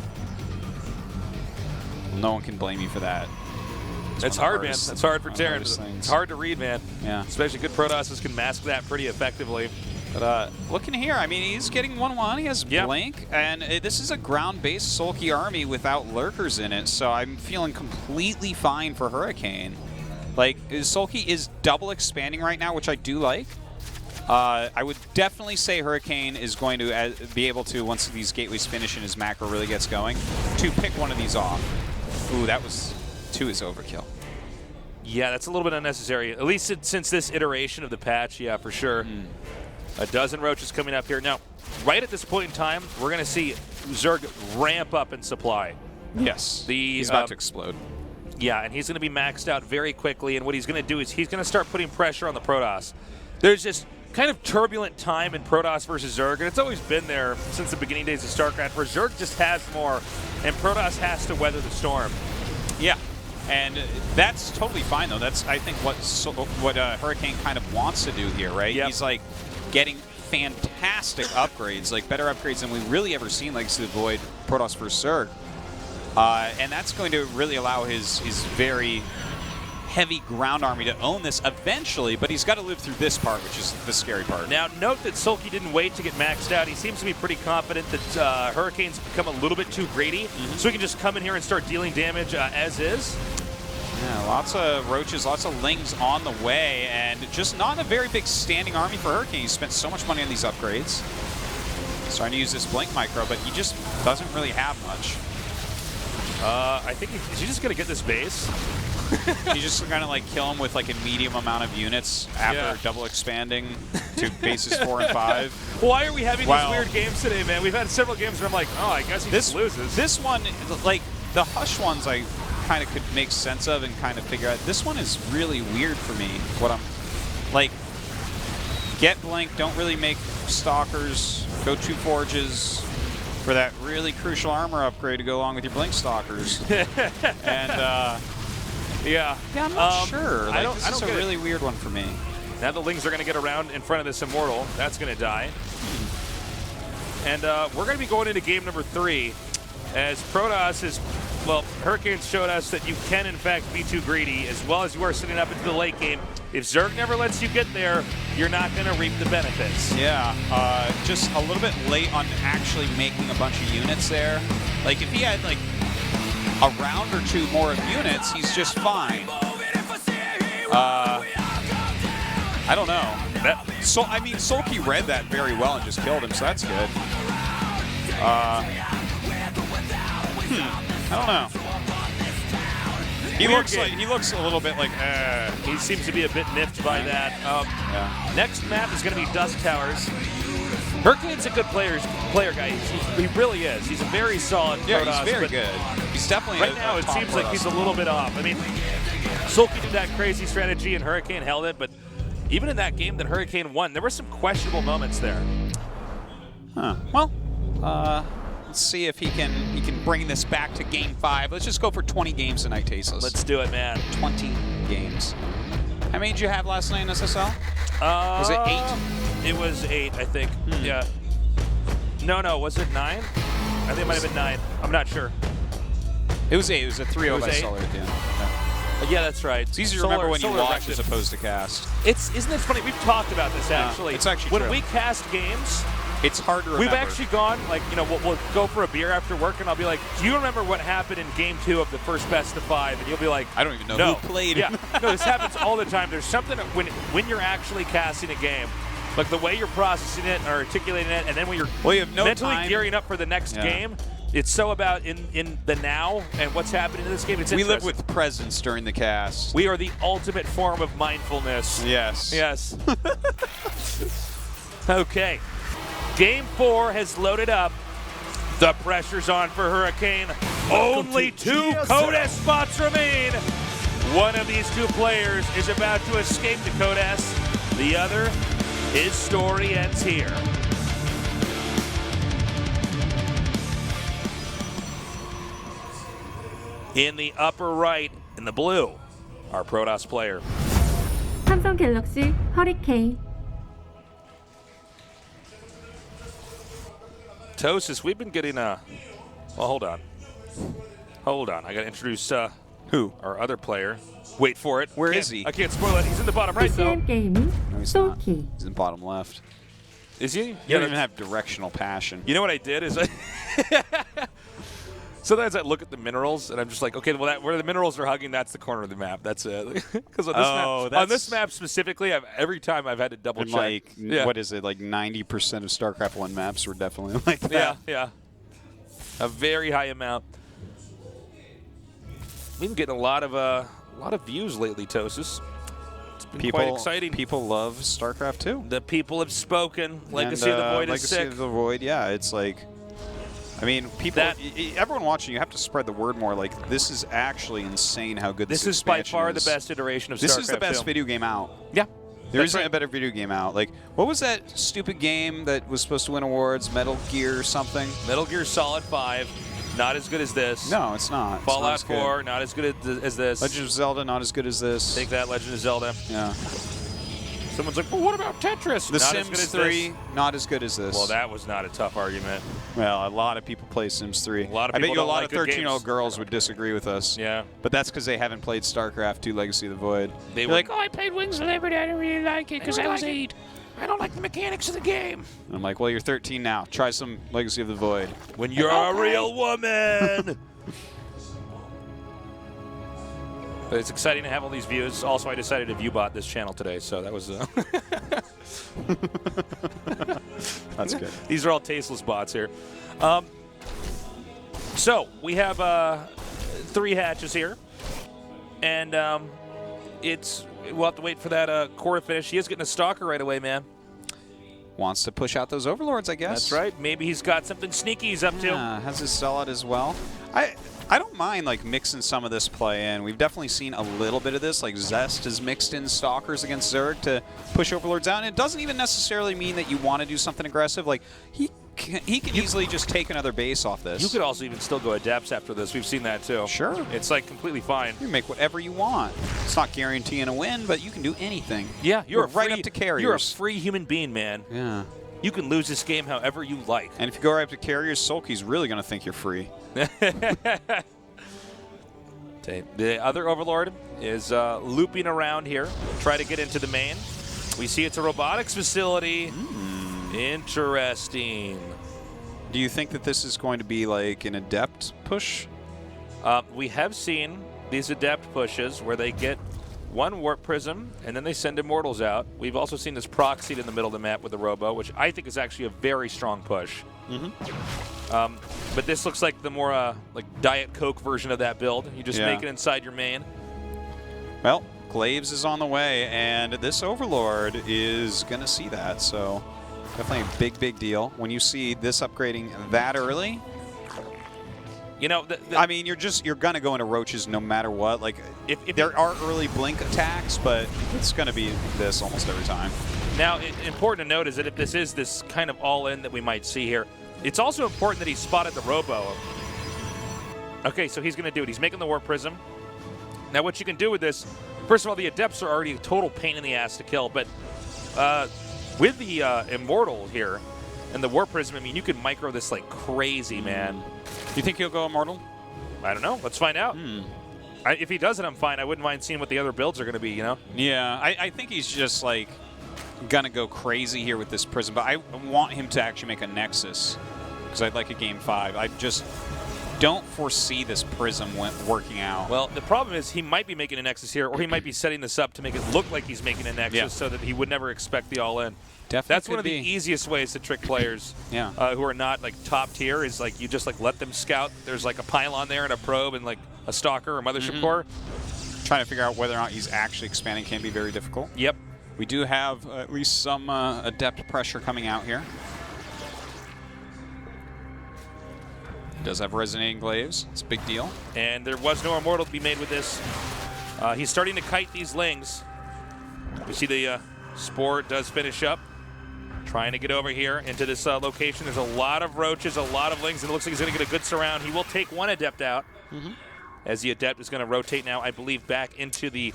No one can blame you for that. It's hard, man. It's hard for Terran. It's hard to read, man. Yeah. Especially good Protosses can mask that pretty effectively. But looking here, I mean, he's getting 1-1. He has Blink, and this is a ground-based Sulky army without lurkers in it, so I'm feeling completely fine for Hurricane. Like, Sulky is double expanding right now, which I do like. I would definitely say Hurricane is going to be able to, once these gateways finish and his macro really gets going, to pick one of these off. Ooh, that was 2 is overkill. Yeah, that's a little bit unnecessary. At least since this iteration of the patch, yeah, for sure. A dozen roaches coming up here. Now, right at this point in time, we're going to see Zerg ramp up in supply. Yes, he's about to explode. Yeah, and he's going to be maxed out very quickly, and what he's going to do is he's going to start putting pressure on the Protoss. There's this kind of turbulent time in Protoss versus Zerg, and it's always been there since the beginning days of StarCraft, where Zerg just has more, and Protoss has to weather the storm. Yeah, and that's totally fine, though. That's, I think, what Hurricane kind of wants to do here, right? Yep. He's, like, getting fantastic upgrades, like better upgrades than we've really ever seen, like the Void, Protoss versus Zerg. And that's going to really allow his very heavy ground army to own this eventually, but he's got to live through this part, which is the scary part. Now, note that Sulky didn't wait to get maxed out. He seems to be pretty confident that Hurricane's become a little bit too greedy, so he can just come in here and start dealing damage as is. Yeah, lots of roaches, lots of lings on the way, and just not a very big standing army for Hurricane. He spent so much money on these upgrades. He's trying to use this Blink micro, but he just doesn't really have much. I think is he just going to get this base? He's just going to like kill him with like a medium amount of units after double expanding to bases 4 and 5. Why are we having these weird games today, man? We've had several games where I'm like, oh, I guess he just loses. This one, like the Hush ones, I kind of could make sense of and kind of figure out. This one is really weird for me. What I'm like, get Blink, don't really make Stalkers, go 2 Forges for that really crucial armor upgrade to go along with your Blink Stalkers. And yeah, I'm not sure. Like, this is a really weird one for me. Now the Lings are going to get around in front of this Immortal. That's going to die. And we're going to be going into game number 3 as Protoss is, well, Hurricanes showed us that you can, in fact, be too greedy as well as you are sitting up into the late game. If Zerg never lets you get there, you're not going to reap the benefits. Yeah, just a little bit late on actually making a bunch of units there. Like, if he had, like, a round or 2 more of units, he's just fine. I don't know. So I mean, Sulky read that very well and just killed him, so that's good. I don't know. He looks a little bit like. He seems to be a bit nipped by that. Next map is going to be Dusk Towers. Hurricane's a good player guy. He really is. He's a very solid Protoss. Yeah, he's very good. He's definitely right now. It seems like he's a little bit off. I mean, Sulky did that crazy strategy and Hurricane held it, but even in that game that Hurricane won, there were some questionable moments there. Huh. Well, let's see if he can bring this back to Game 5. Let's just go for 20 games tonight, Tasteless. Let's do it, man. 20 games. How many did you have last night in SSL? Was it 8? It was 8, I think. Yeah. No, was it 9? I think it might have been 9. I'm not sure. It was 8. It was a 3-0 by Solar at the end. Yeah, that's right. It's easy to remember when you watch as opposed to cast. Isn't it funny? We've talked about this, actually. It's actually when true. we cast games, it's hard to remember. We've actually gone, like, you know, we'll go for a beer after work, and I'll be like, do you remember what happened in Game 2 of the first best of 5? And you'll be like, I don't even know who played. Yeah, no, this happens all the time. There's something when you're actually casting a game, like the way you're processing it or articulating it, and then when you're you have no mentally time. gearing up for the next game, it's so about in the now and what's happening in this game. It's we live with presence during the cast. We are the ultimate form of mindfulness. Yes. Yes. Okay. Game 4 has loaded up. The pressure's on for Hurricane. Only 2 CodeA spots remain. One of these 2 players is about to escape to CodeA. The other, his story ends here. In the upper right, in the blue, our Protoss player. 삼성 갤럭시 허리케인. Tosis, we've been getting well, hold on. Hold on, I gotta introduce Who? our other player. Wait for it. Where is he? I can't spoil it. He's in the bottom right, though. PCM 게이밍 No, he's not. 소키. He's in the bottom left. Is he? You don't even have directional passion. You know what I did is sometimes I look at the minerals and I'm just like, okay, well, where the minerals are hugging, that's the corner of the map. That's it. Because on this map specifically, every time I've had to double check. Like, what is it? Like 90% of StarCraft 1 maps were definitely like that. Yeah. A very high amount. We've been getting a lot of views lately, Tosis. It's been quite exciting. People love StarCraft 2. The people have spoken. Legacy of the Void is sick. Legacy of the Void, yeah. It's like, I mean, everyone watching, you have to spread the word more. Like, this is actually insane how good this expansion is. This is by far the best iteration of StarCraft 2. This is the best video game out. Yeah. There isn't a better video game out. Like, what was that stupid game that was supposed to win awards? Metal Gear or something? Metal Gear Solid 5. Not as good as this. No, it's not. Fallout 4, not as good as this. Legend of Zelda, not as good as this. Take that, Legend of Zelda. Yeah. Someone's like, well, what about Tetris? The not Sims as good as 3, this. not as good as this. Well, that was not a tough argument. Well, a lot of people play Sims 3. A lot of I bet people you a don't lot like of good 13-year-old girls would disagree with us. Yeah. But that's because they haven't played StarCraft 2 Legacy of the Void. They're like, oh, I played Wings of Liberty. I didn't really like it because I was 8. I don't like the mechanics of the game. And I'm like, well, you're 13 now. Try some Legacy of the Void. When you're a real woman. But it's exciting to have all these views. Also, I decided to view-bot this channel today, so that was... That's good. These are all tasteless bots here. So, we have 3 hatches here. And we'll have to wait for that core to finish. He is getting a stalker right away, man. Wants to push out those overlords, I guess. That's right. Maybe he's got something sneaky he's up to. Has his sellout as well. I don't mind like mixing some of this play in. We've definitely seen a little bit of this. Like Zest has mixed in stalkers against Zerg to push overlords out. And it doesn't even necessarily mean that you want to do something aggressive. Like he can easily just take another base off this. You could also even still go Adepts after this. We've seen that too. Sure. It's like completely fine. You can make whatever you want. It's not guaranteeing a win, but you can do anything. Yeah, you're right up to carriers. You're a free human being, man. Yeah. You can lose this game however you like. And if you go right up to carriers, Sulky's really going to think you're free. The other Overlord is looping around here, try to get into the main. We see it's a robotics facility. Interesting. Do you think that this is going to be like an Adept push? We have seen these Adept pushes where they get 1 Warp Prism, and then they send Immortals out. We've also seen this proxied in the middle of the map with the Robo, which I think is actually a very strong push. But this looks like the more like Diet Coke version of that build. You just make it inside your main. Well, Glaves is on the way, and this Overlord is going to see that, so definitely a big deal. When you see this upgrading that early, you know, I mean, you're going to go into Roaches no matter what. Like, if there are early blink attacks, but it's going to be this almost every time. Now, important to note is that if this is this kind of all-in that we might see here, it's also important that he spotted the Robo. Okay, so he's going to do it. He's making the Warp Prism. Now, what you can do with this, first of all, the Adepts are already a total pain in the ass to kill, but with the Immortal here and the Warp Prism, I mean, you can micro this like crazy, man. You think he'll go Immortal? I don't know. Let's find out. If he does it, I'm fine. I wouldn't mind seeing what the other builds are going to be, you know? Yeah, I think he's just like going to go crazy here with this Prism, but I want him to actually make a Nexus because I'd like a Game 5. I just don't foresee this Prism working out. Well, the problem is he might be making a Nexus here, or he might be setting this up to make it look like he's making a Nexus so that he would never expect the all-in. Definitely. That's one of the easiest ways to trick players who are not like top tier is like you just like let them scout. There's like a pylon there and a probe and like a stalker or mothership core. Trying to figure out whether or not he's actually expanding can be very difficult. Yep. We do have at least some Adept pressure coming out here. Does have resonating glaives. It's a big deal. And there was no immortal to be made with this. He's starting to kite these lings. You see the Spore does finish up. Trying to get over here into this location. There's a lot of roaches, a lot of lings, and it looks like he's going to get a good surround. He will take one adept out. As the adept is going to rotate now, I believe, back into the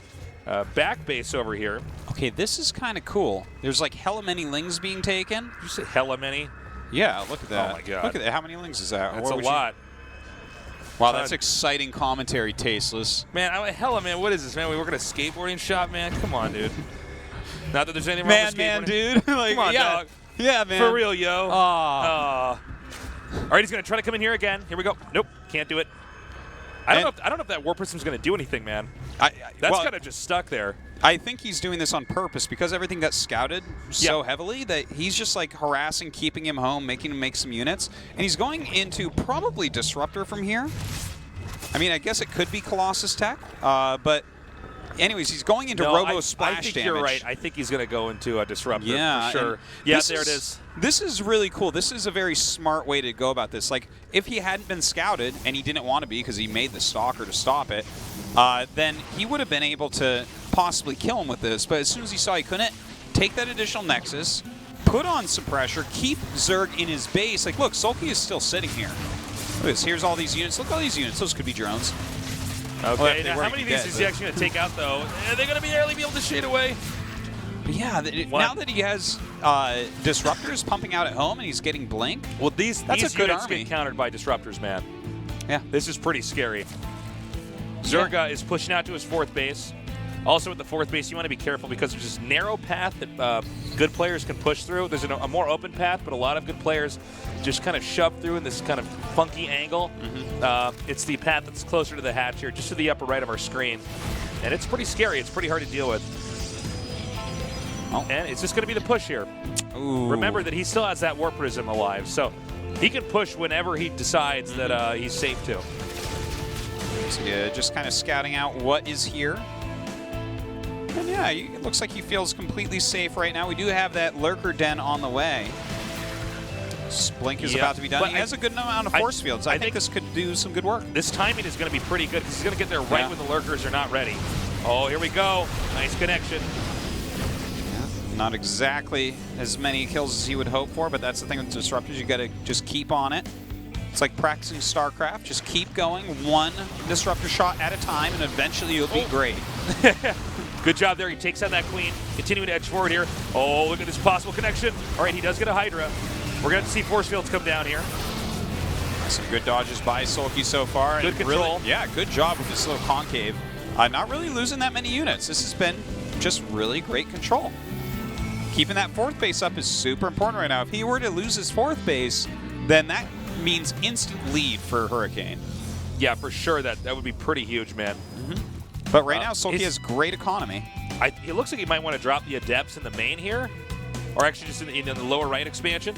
back base over here. Okay, this is kind of cool. There's like hella many lings being taken. Did you say hella many? Yeah, look at that. Oh my god. Look at that. How many lings is that? That's a lot. Wow, that's exciting commentary, Tasteless. Man, hella, man, what is this, man? We work at a skateboarding shop, man? Come on, dude. Not that there's anything wrong with skateboarding. Man, dude. Like, come on, dog. Yeah, man. For real, yo. Aw. All right, he's going to try to come in here again. Here we go. Nope, can't do it. I don't know if that warp prism's going to do anything, man. That's kind of just stuck there. I think he's doing this on purpose because everything got scouted so heavily that he's just like harassing, keeping him home, making him make some units. And he's going into probably Disruptor from here. I mean, I guess it could be Colossus Tech, but anyways, he's going into Robo Splash damage. I think you're right. I think he's going to go into a Disruptor for sure. Yeah, there it is. This is really cool. This is a very smart way to go about this. Like, if he hadn't been scouted, and he didn't want to be because he made the Stalker to stop it, then he would have been able to possibly kill him with this. But as soon as he saw he couldn't, take that additional Nexus, put on some pressure, keep Zerg in his base. Like, look, Sulky is still sitting here. Look at this. Here's all these units. Look at all these units. Those could be drones. Okay, now how many of these is he actually going to take out, though? Are they going to barely be able to shade away? But yeah, now that he has Disruptors pumping out at home and he's getting Blink, well, these units army. get countered by Disruptors, man. Yeah. This is pretty scary. Zerga is pushing out to his 4th base. Also at the 4th base, you want to be careful because there's this narrow path that good players can push through. There's a more open path, but a lot of good players just kind of shove through in this kind of funky angle. It's the path that's closer to the hatch here, just to the upper right of our screen. And it's pretty scary. It's pretty hard to deal with. And it's just going to be the push here. Ooh. Remember that he still has that Warp Prism alive, so he can push whenever he decides that he's safe to. So yeah, just kind of scouting out what is here. And yeah, it looks like he feels completely safe right now. We do have that Lurker Den on the way. Blink is about to be done. But he has a good amount of force fields. I think this could do some good work. This timing is going to be pretty good because he's going to get there right when the Lurkers are not ready. Oh, here we go. Nice connection. Not exactly as many kills as he would hope for, but that's the thing with Disruptors. You got to just keep on it. It's like practicing StarCraft. Just keep going one Disruptor shot at a time, and eventually you'll be great. Good job there. He takes out that Queen. Continuing to edge forward here. Oh, look at this possible connection. All right, he does get a Hydra. We're going to see force fields come down here. Some good dodges by Sulky so far. Good control. Really, yeah, good job with this little concave. Not really losing that many units. This has been just really great control. Keeping that 4th base up is super important right now. If he were to lose his 4th base, then that means instant lead for Hurricane. Yeah, for sure. That would be pretty huge, man. But right now, Sulky has great economy. It looks like he might want to drop the Adepts in the main here, or actually just in the lower right expansion.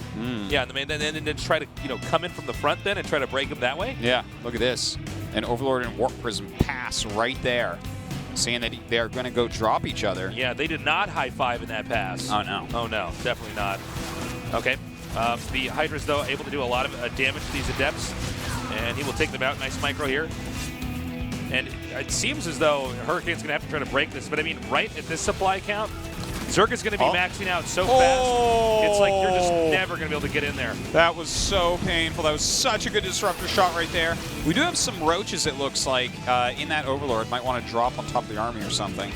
Yeah, in the main, and then try to come in from the front then and try to break him that way. Yeah, look at this. An Overlord and Warp Prism pass right there, saying that they are going to go drop each other. Yeah, they did not high-five in that pass. Oh, no. Oh, no, definitely not. Okay. The Hydra's, though, able to do a lot of damage to these Adepts, and he will take them out. Nice micro here. And it seems as though Hurricane's going to have to try to break this, but I mean, right at this supply count, Zerg is going to be maxing out so fast, it's like you're just never going to be able to get in there. That was so painful. That was such a good Disruptor shot right there. We do have some roaches, it looks like, in that Overlord. Might want to drop on top of the army or something.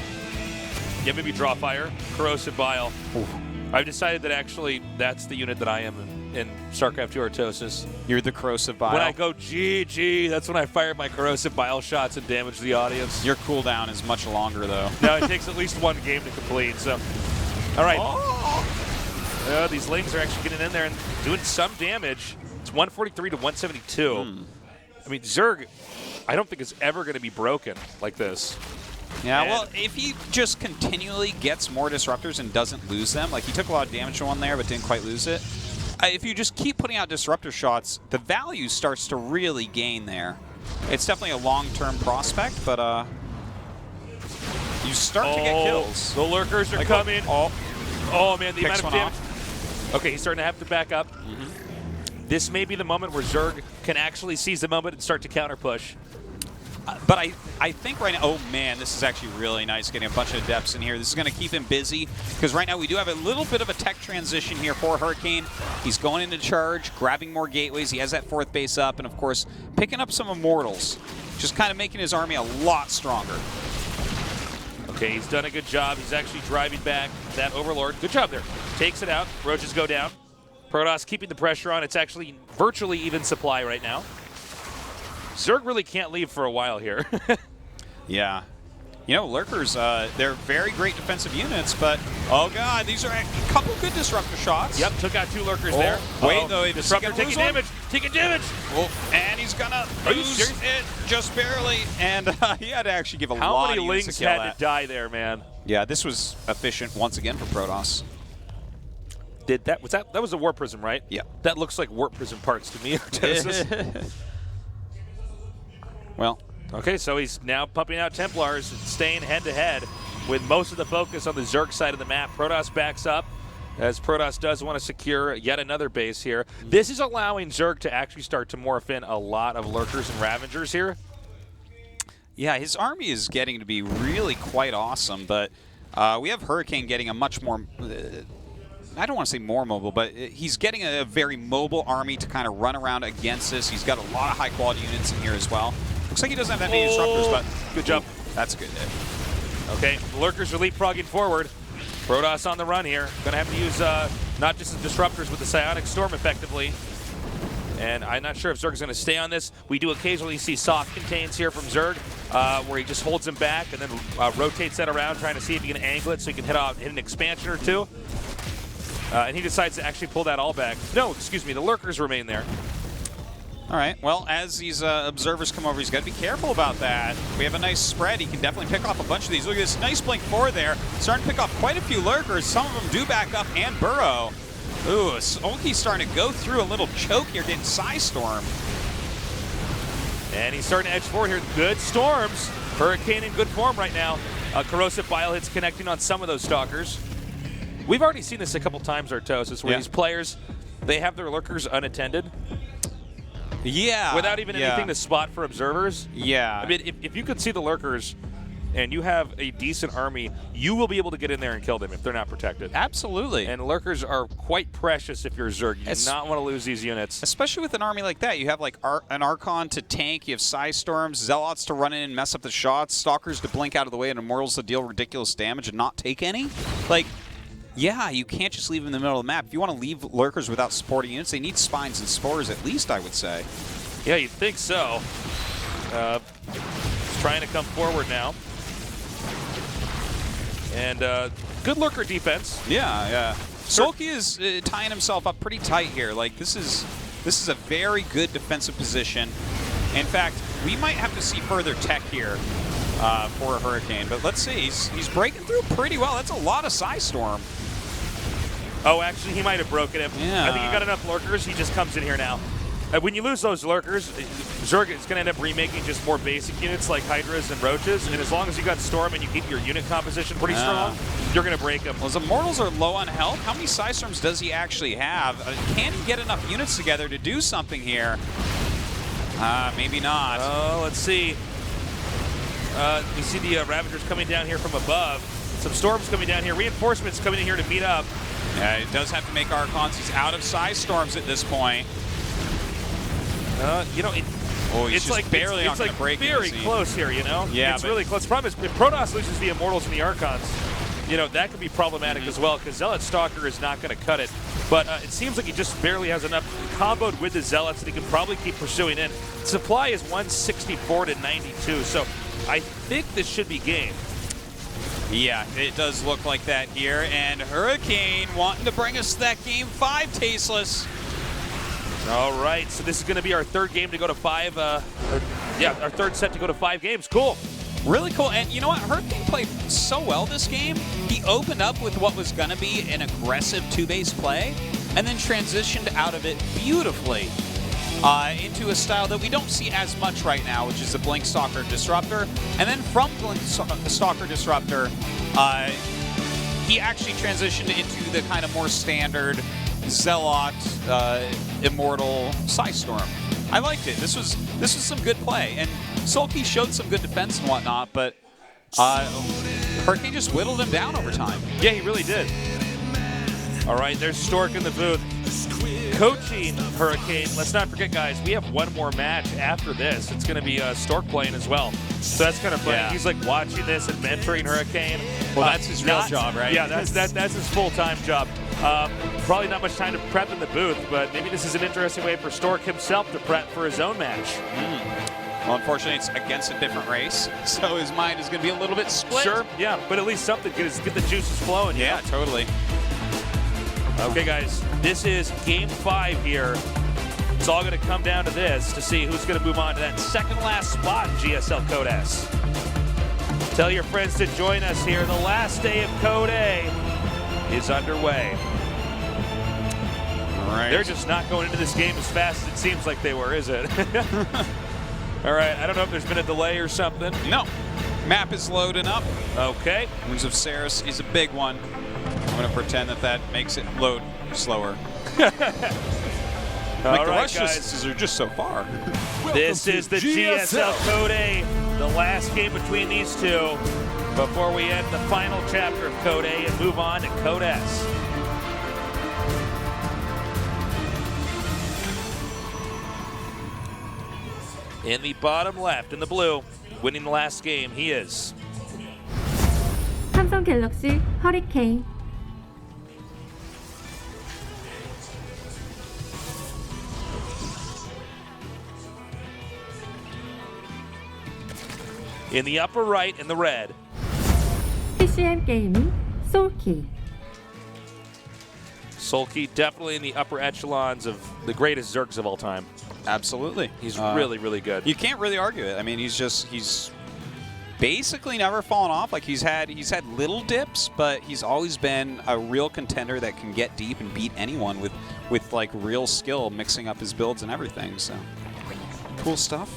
Yeah, maybe draw fire, Corrosive Bile. Ooh. I've decided that actually that's the unit that I am in StarCraft 2 Artosis. You're the Corrosive Bile? When I go GG, that's when I fire my Corrosive Bile shots and damage the audience. Your cooldown is much longer, though. No, it takes at least one game to complete, so. All right. These lings are actually getting in there and doing some damage. It's 143 to 172. I mean, Zerg, I don't think is ever going to be broken like this. Yeah, well, if he just continually gets more Disruptors and doesn't lose them, like he took a lot of damage to one there but didn't quite lose it, if you just keep putting out Disruptor shots, the value starts to really gain there. It's definitely a long-term prospect, but you start to get kills. The Lurkers are coming. Oh, man, the amount of damage. Okay, he's starting to have to back up. this may be the moment where Zerg can actually seize the moment and start to counter push. But I think right now, oh man, this is actually really nice getting a bunch of adepts in here. This is going to keep him busy because right now we do have a little bit of a tech transition here for Hurricane. He's going into charge, grabbing more gateways. He has that 4th base up, and of course, picking up some Immortals, just kind of making his army a lot stronger. Okay, he's done a good job. He's actually driving back that Overlord. Good job there. Takes it out. Roaches go down. Protoss keeping the pressure on. It's actually virtually even supply right now. Zerg really can't leave for a while here. Yeah. You know, Lurkers, they're very great defensive units, but, oh god, these are a couple good Disruptor shots. Yep, took out 2 Lurkers there. Wait, though, Disruptor taking damage. Taking damage. Oh, and he's gonna lose it just barely, and he had to actually give a lot of How many Lings had to die there, man? Yeah, this was efficient once again for Protoss. That was a Warp Prism, right? Yeah. That looks like Warp Prism parts to me. Well, okay, so he's now pumping out Templars and staying head-to-head with most of the focus on the Zerg side of the map. Protoss backs up, as Protoss does want to secure yet another base here. This is allowing Zerg to actually start to morph in a lot of Lurkers and Ravagers here. yeah, his army is getting to be really quite awesome, but we have Hurricane getting a much more... I don't want to say more mobile, but he's getting a very mobile army to kind of run around against this. He's got a lot of high-quality units in here as well. Looks like he doesn't have that many Disruptors, but good job. That's a good hit. Okay, the Lurkers are leapfrogging forward. Protoss on the run here. Gonna have to use not just the Disruptors, but the Psionic Storm effectively. And I'm not sure if Zerg's gonna stay on this. We do occasionally see soft contains here from Zerg, where he just holds him back and then rotates that around, trying to see if he can angle it so he can hit an expansion or two. And he decides to actually pull that all back. No, excuse me, the Lurkers remain there. All right, well, as these observers come over, he's got to be careful about that. We have a nice spread. He can definitely pick off a bunch of these. Look at this nice blink 4 there. Starting to pick off quite a few Lurkers. Some of them do back up and burrow. Ooh, Sulky's starting to go through a little choke here, getting Psystorm. And he's starting to edge forward here. Good storms. Hurricane in good form right now. Corrosive Bile hits connecting on some of those Stalkers. We've already seen this a couple times, Artosis, where these players, they have their Lurkers unattended. Yeah. Without even anything to spot for observers. Yeah. I mean, if you could see the Lurkers and you have a decent army, you will be able to get in there and kill them if they're not protected. Absolutely. And Lurkers are quite precious if you're Zerg. You do not want to lose these units. Especially with an army like that. You have like an Archon to tank, you have Psystorms, Zealots to run in and mess up the shots, Stalkers to blink out of the way, and Immortals to deal ridiculous damage and not take any. Like, yeah, you can't just leave them in the middle of the map. If you want to leave Lurkers without supporting units, they need Spines and Spores at least, I would say. Yeah, you'd think so. He's trying to come forward now. And good Lurker defense. Yeah, yeah. Sulky is tying himself up pretty tight here. Like, this is a very good defensive position. In fact, we might have to see further tech here for a Hurricane. But let's see. He's breaking through pretty well. That's a lot of Psystorm. Oh, actually, he might have broken him. Yeah. I think he got enough Lurkers. He just comes in here now. When you lose those Lurkers, Zerg is going to end up remaking just more basic units like Hydras and Roaches. And as long as you got Storm and you keep your unit composition pretty strong, you're going to break them. Well, his Immortals are low on health. How many Psystorms does he actually have? Can he get enough units together to do something here? Maybe not. Oh, let's see. We see the Ravagers coming down here from above. Some Storms coming down here. Reinforcements coming in here to meet up. Yeah, he does have to make Archons. He's out of Psystorms at this point. You know, it's like barely on the break. Very close here, you know? Yeah, it's really close. The problem is if Protoss loses the Immortals and the Archons, you know, that could be problematic as well, because Zealot Stalker is not going to cut it. But it seems like he just barely has enough comboed with the Zealots that he can probably keep pursuing in. Supply is 164 to 92, so I think this should be game. Yeah, it does look like that here. And Hurricane wanting to bring us that game 5, Tasteless. All right, so this is going to be our third game to go to 5. Our third set to go to 5 games. Cool. Really cool. And you know what? Hurricane played so well this game. He opened up with what was going to be an aggressive 2-base play and then transitioned out of it beautifully into a style that we don't see as much right now, which is the Blink Stalker Disruptor. And then from Blink Stalker Disruptor, he actually transitioned into the kind of more standard Zealot, Immortal, Psystorm. I liked it. This was some good play, and Sulky showed some good defense and whatnot, but Hurricane just whittled him down over time. Yeah, he really did. All right, there's Stork in the booth. Coaching Hurricane, let's not forget, guys, we have one more match after this. It's going to be Stork playing as well. So that's kind of funny. Yeah. He's like watching this and mentoring Hurricane. Well, that's his real job, right? Yeah, that's his full-time job. Probably not much time to prep in the booth, but maybe this is an interesting way for Stork himself to prep for his own match. Well, unfortunately, it's against a different race, so his mind is going to be a little bit split. Sure, yeah, but at least something, get the juices flowing. Yeah, totally. Okay, guys, this is Game 5 here. It's all going to come down to this to see who's going to move on to that second-last spot in GSL CodeS. Tell your friends to join us here. The last day of CodeA is underway. All right. They're just not going into this game as fast as it seems like they were, is it? All right, I don't know if there's been a delay or something. No. Map is loading up. Okay. Wings of Ceres is a big one. I'm going to pretend that makes it load slower. All The right, rush guys. distances are just so far. This is the GSL CodeA, the last game between these two before we end the final chapter of CodeA and move on to CodeS. In the bottom left, in the blue, winning the last game, he is 삼성 갤럭시 허리케인. in the upper right, in the red. PCM 게이밍 솔키. Sulky definitely in the upper echelons of the greatest Zergs of all time. Absolutely. He's really, really good. You can't really argue it. I mean, he's basically never fallen off. Like he's had little dips, but he's always been a real contender that can get deep and beat anyone with like real skill, mixing up his builds and everything. So cool stuff.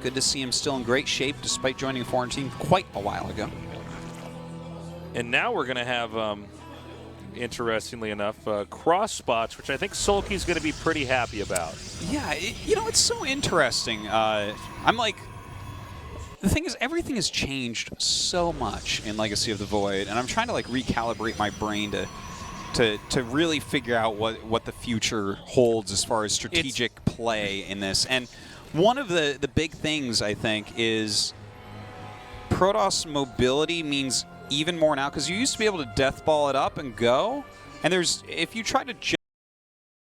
Good to see him still in great shape despite joining a foreign team quite a while ago. And now we're going to have, interestingly enough, cross spots, which I think Sulky's going to be pretty happy about. Yeah, it's so interesting. I'm like, the thing is, everything has changed so much in Legacy of the Void, and I'm trying to like recalibrate my brain to really figure out what the future holds as far as strategic play in this. And one of the big things, I think, is Protoss mobility means even more now, because you used to be able to death ball it up and go, and if you try to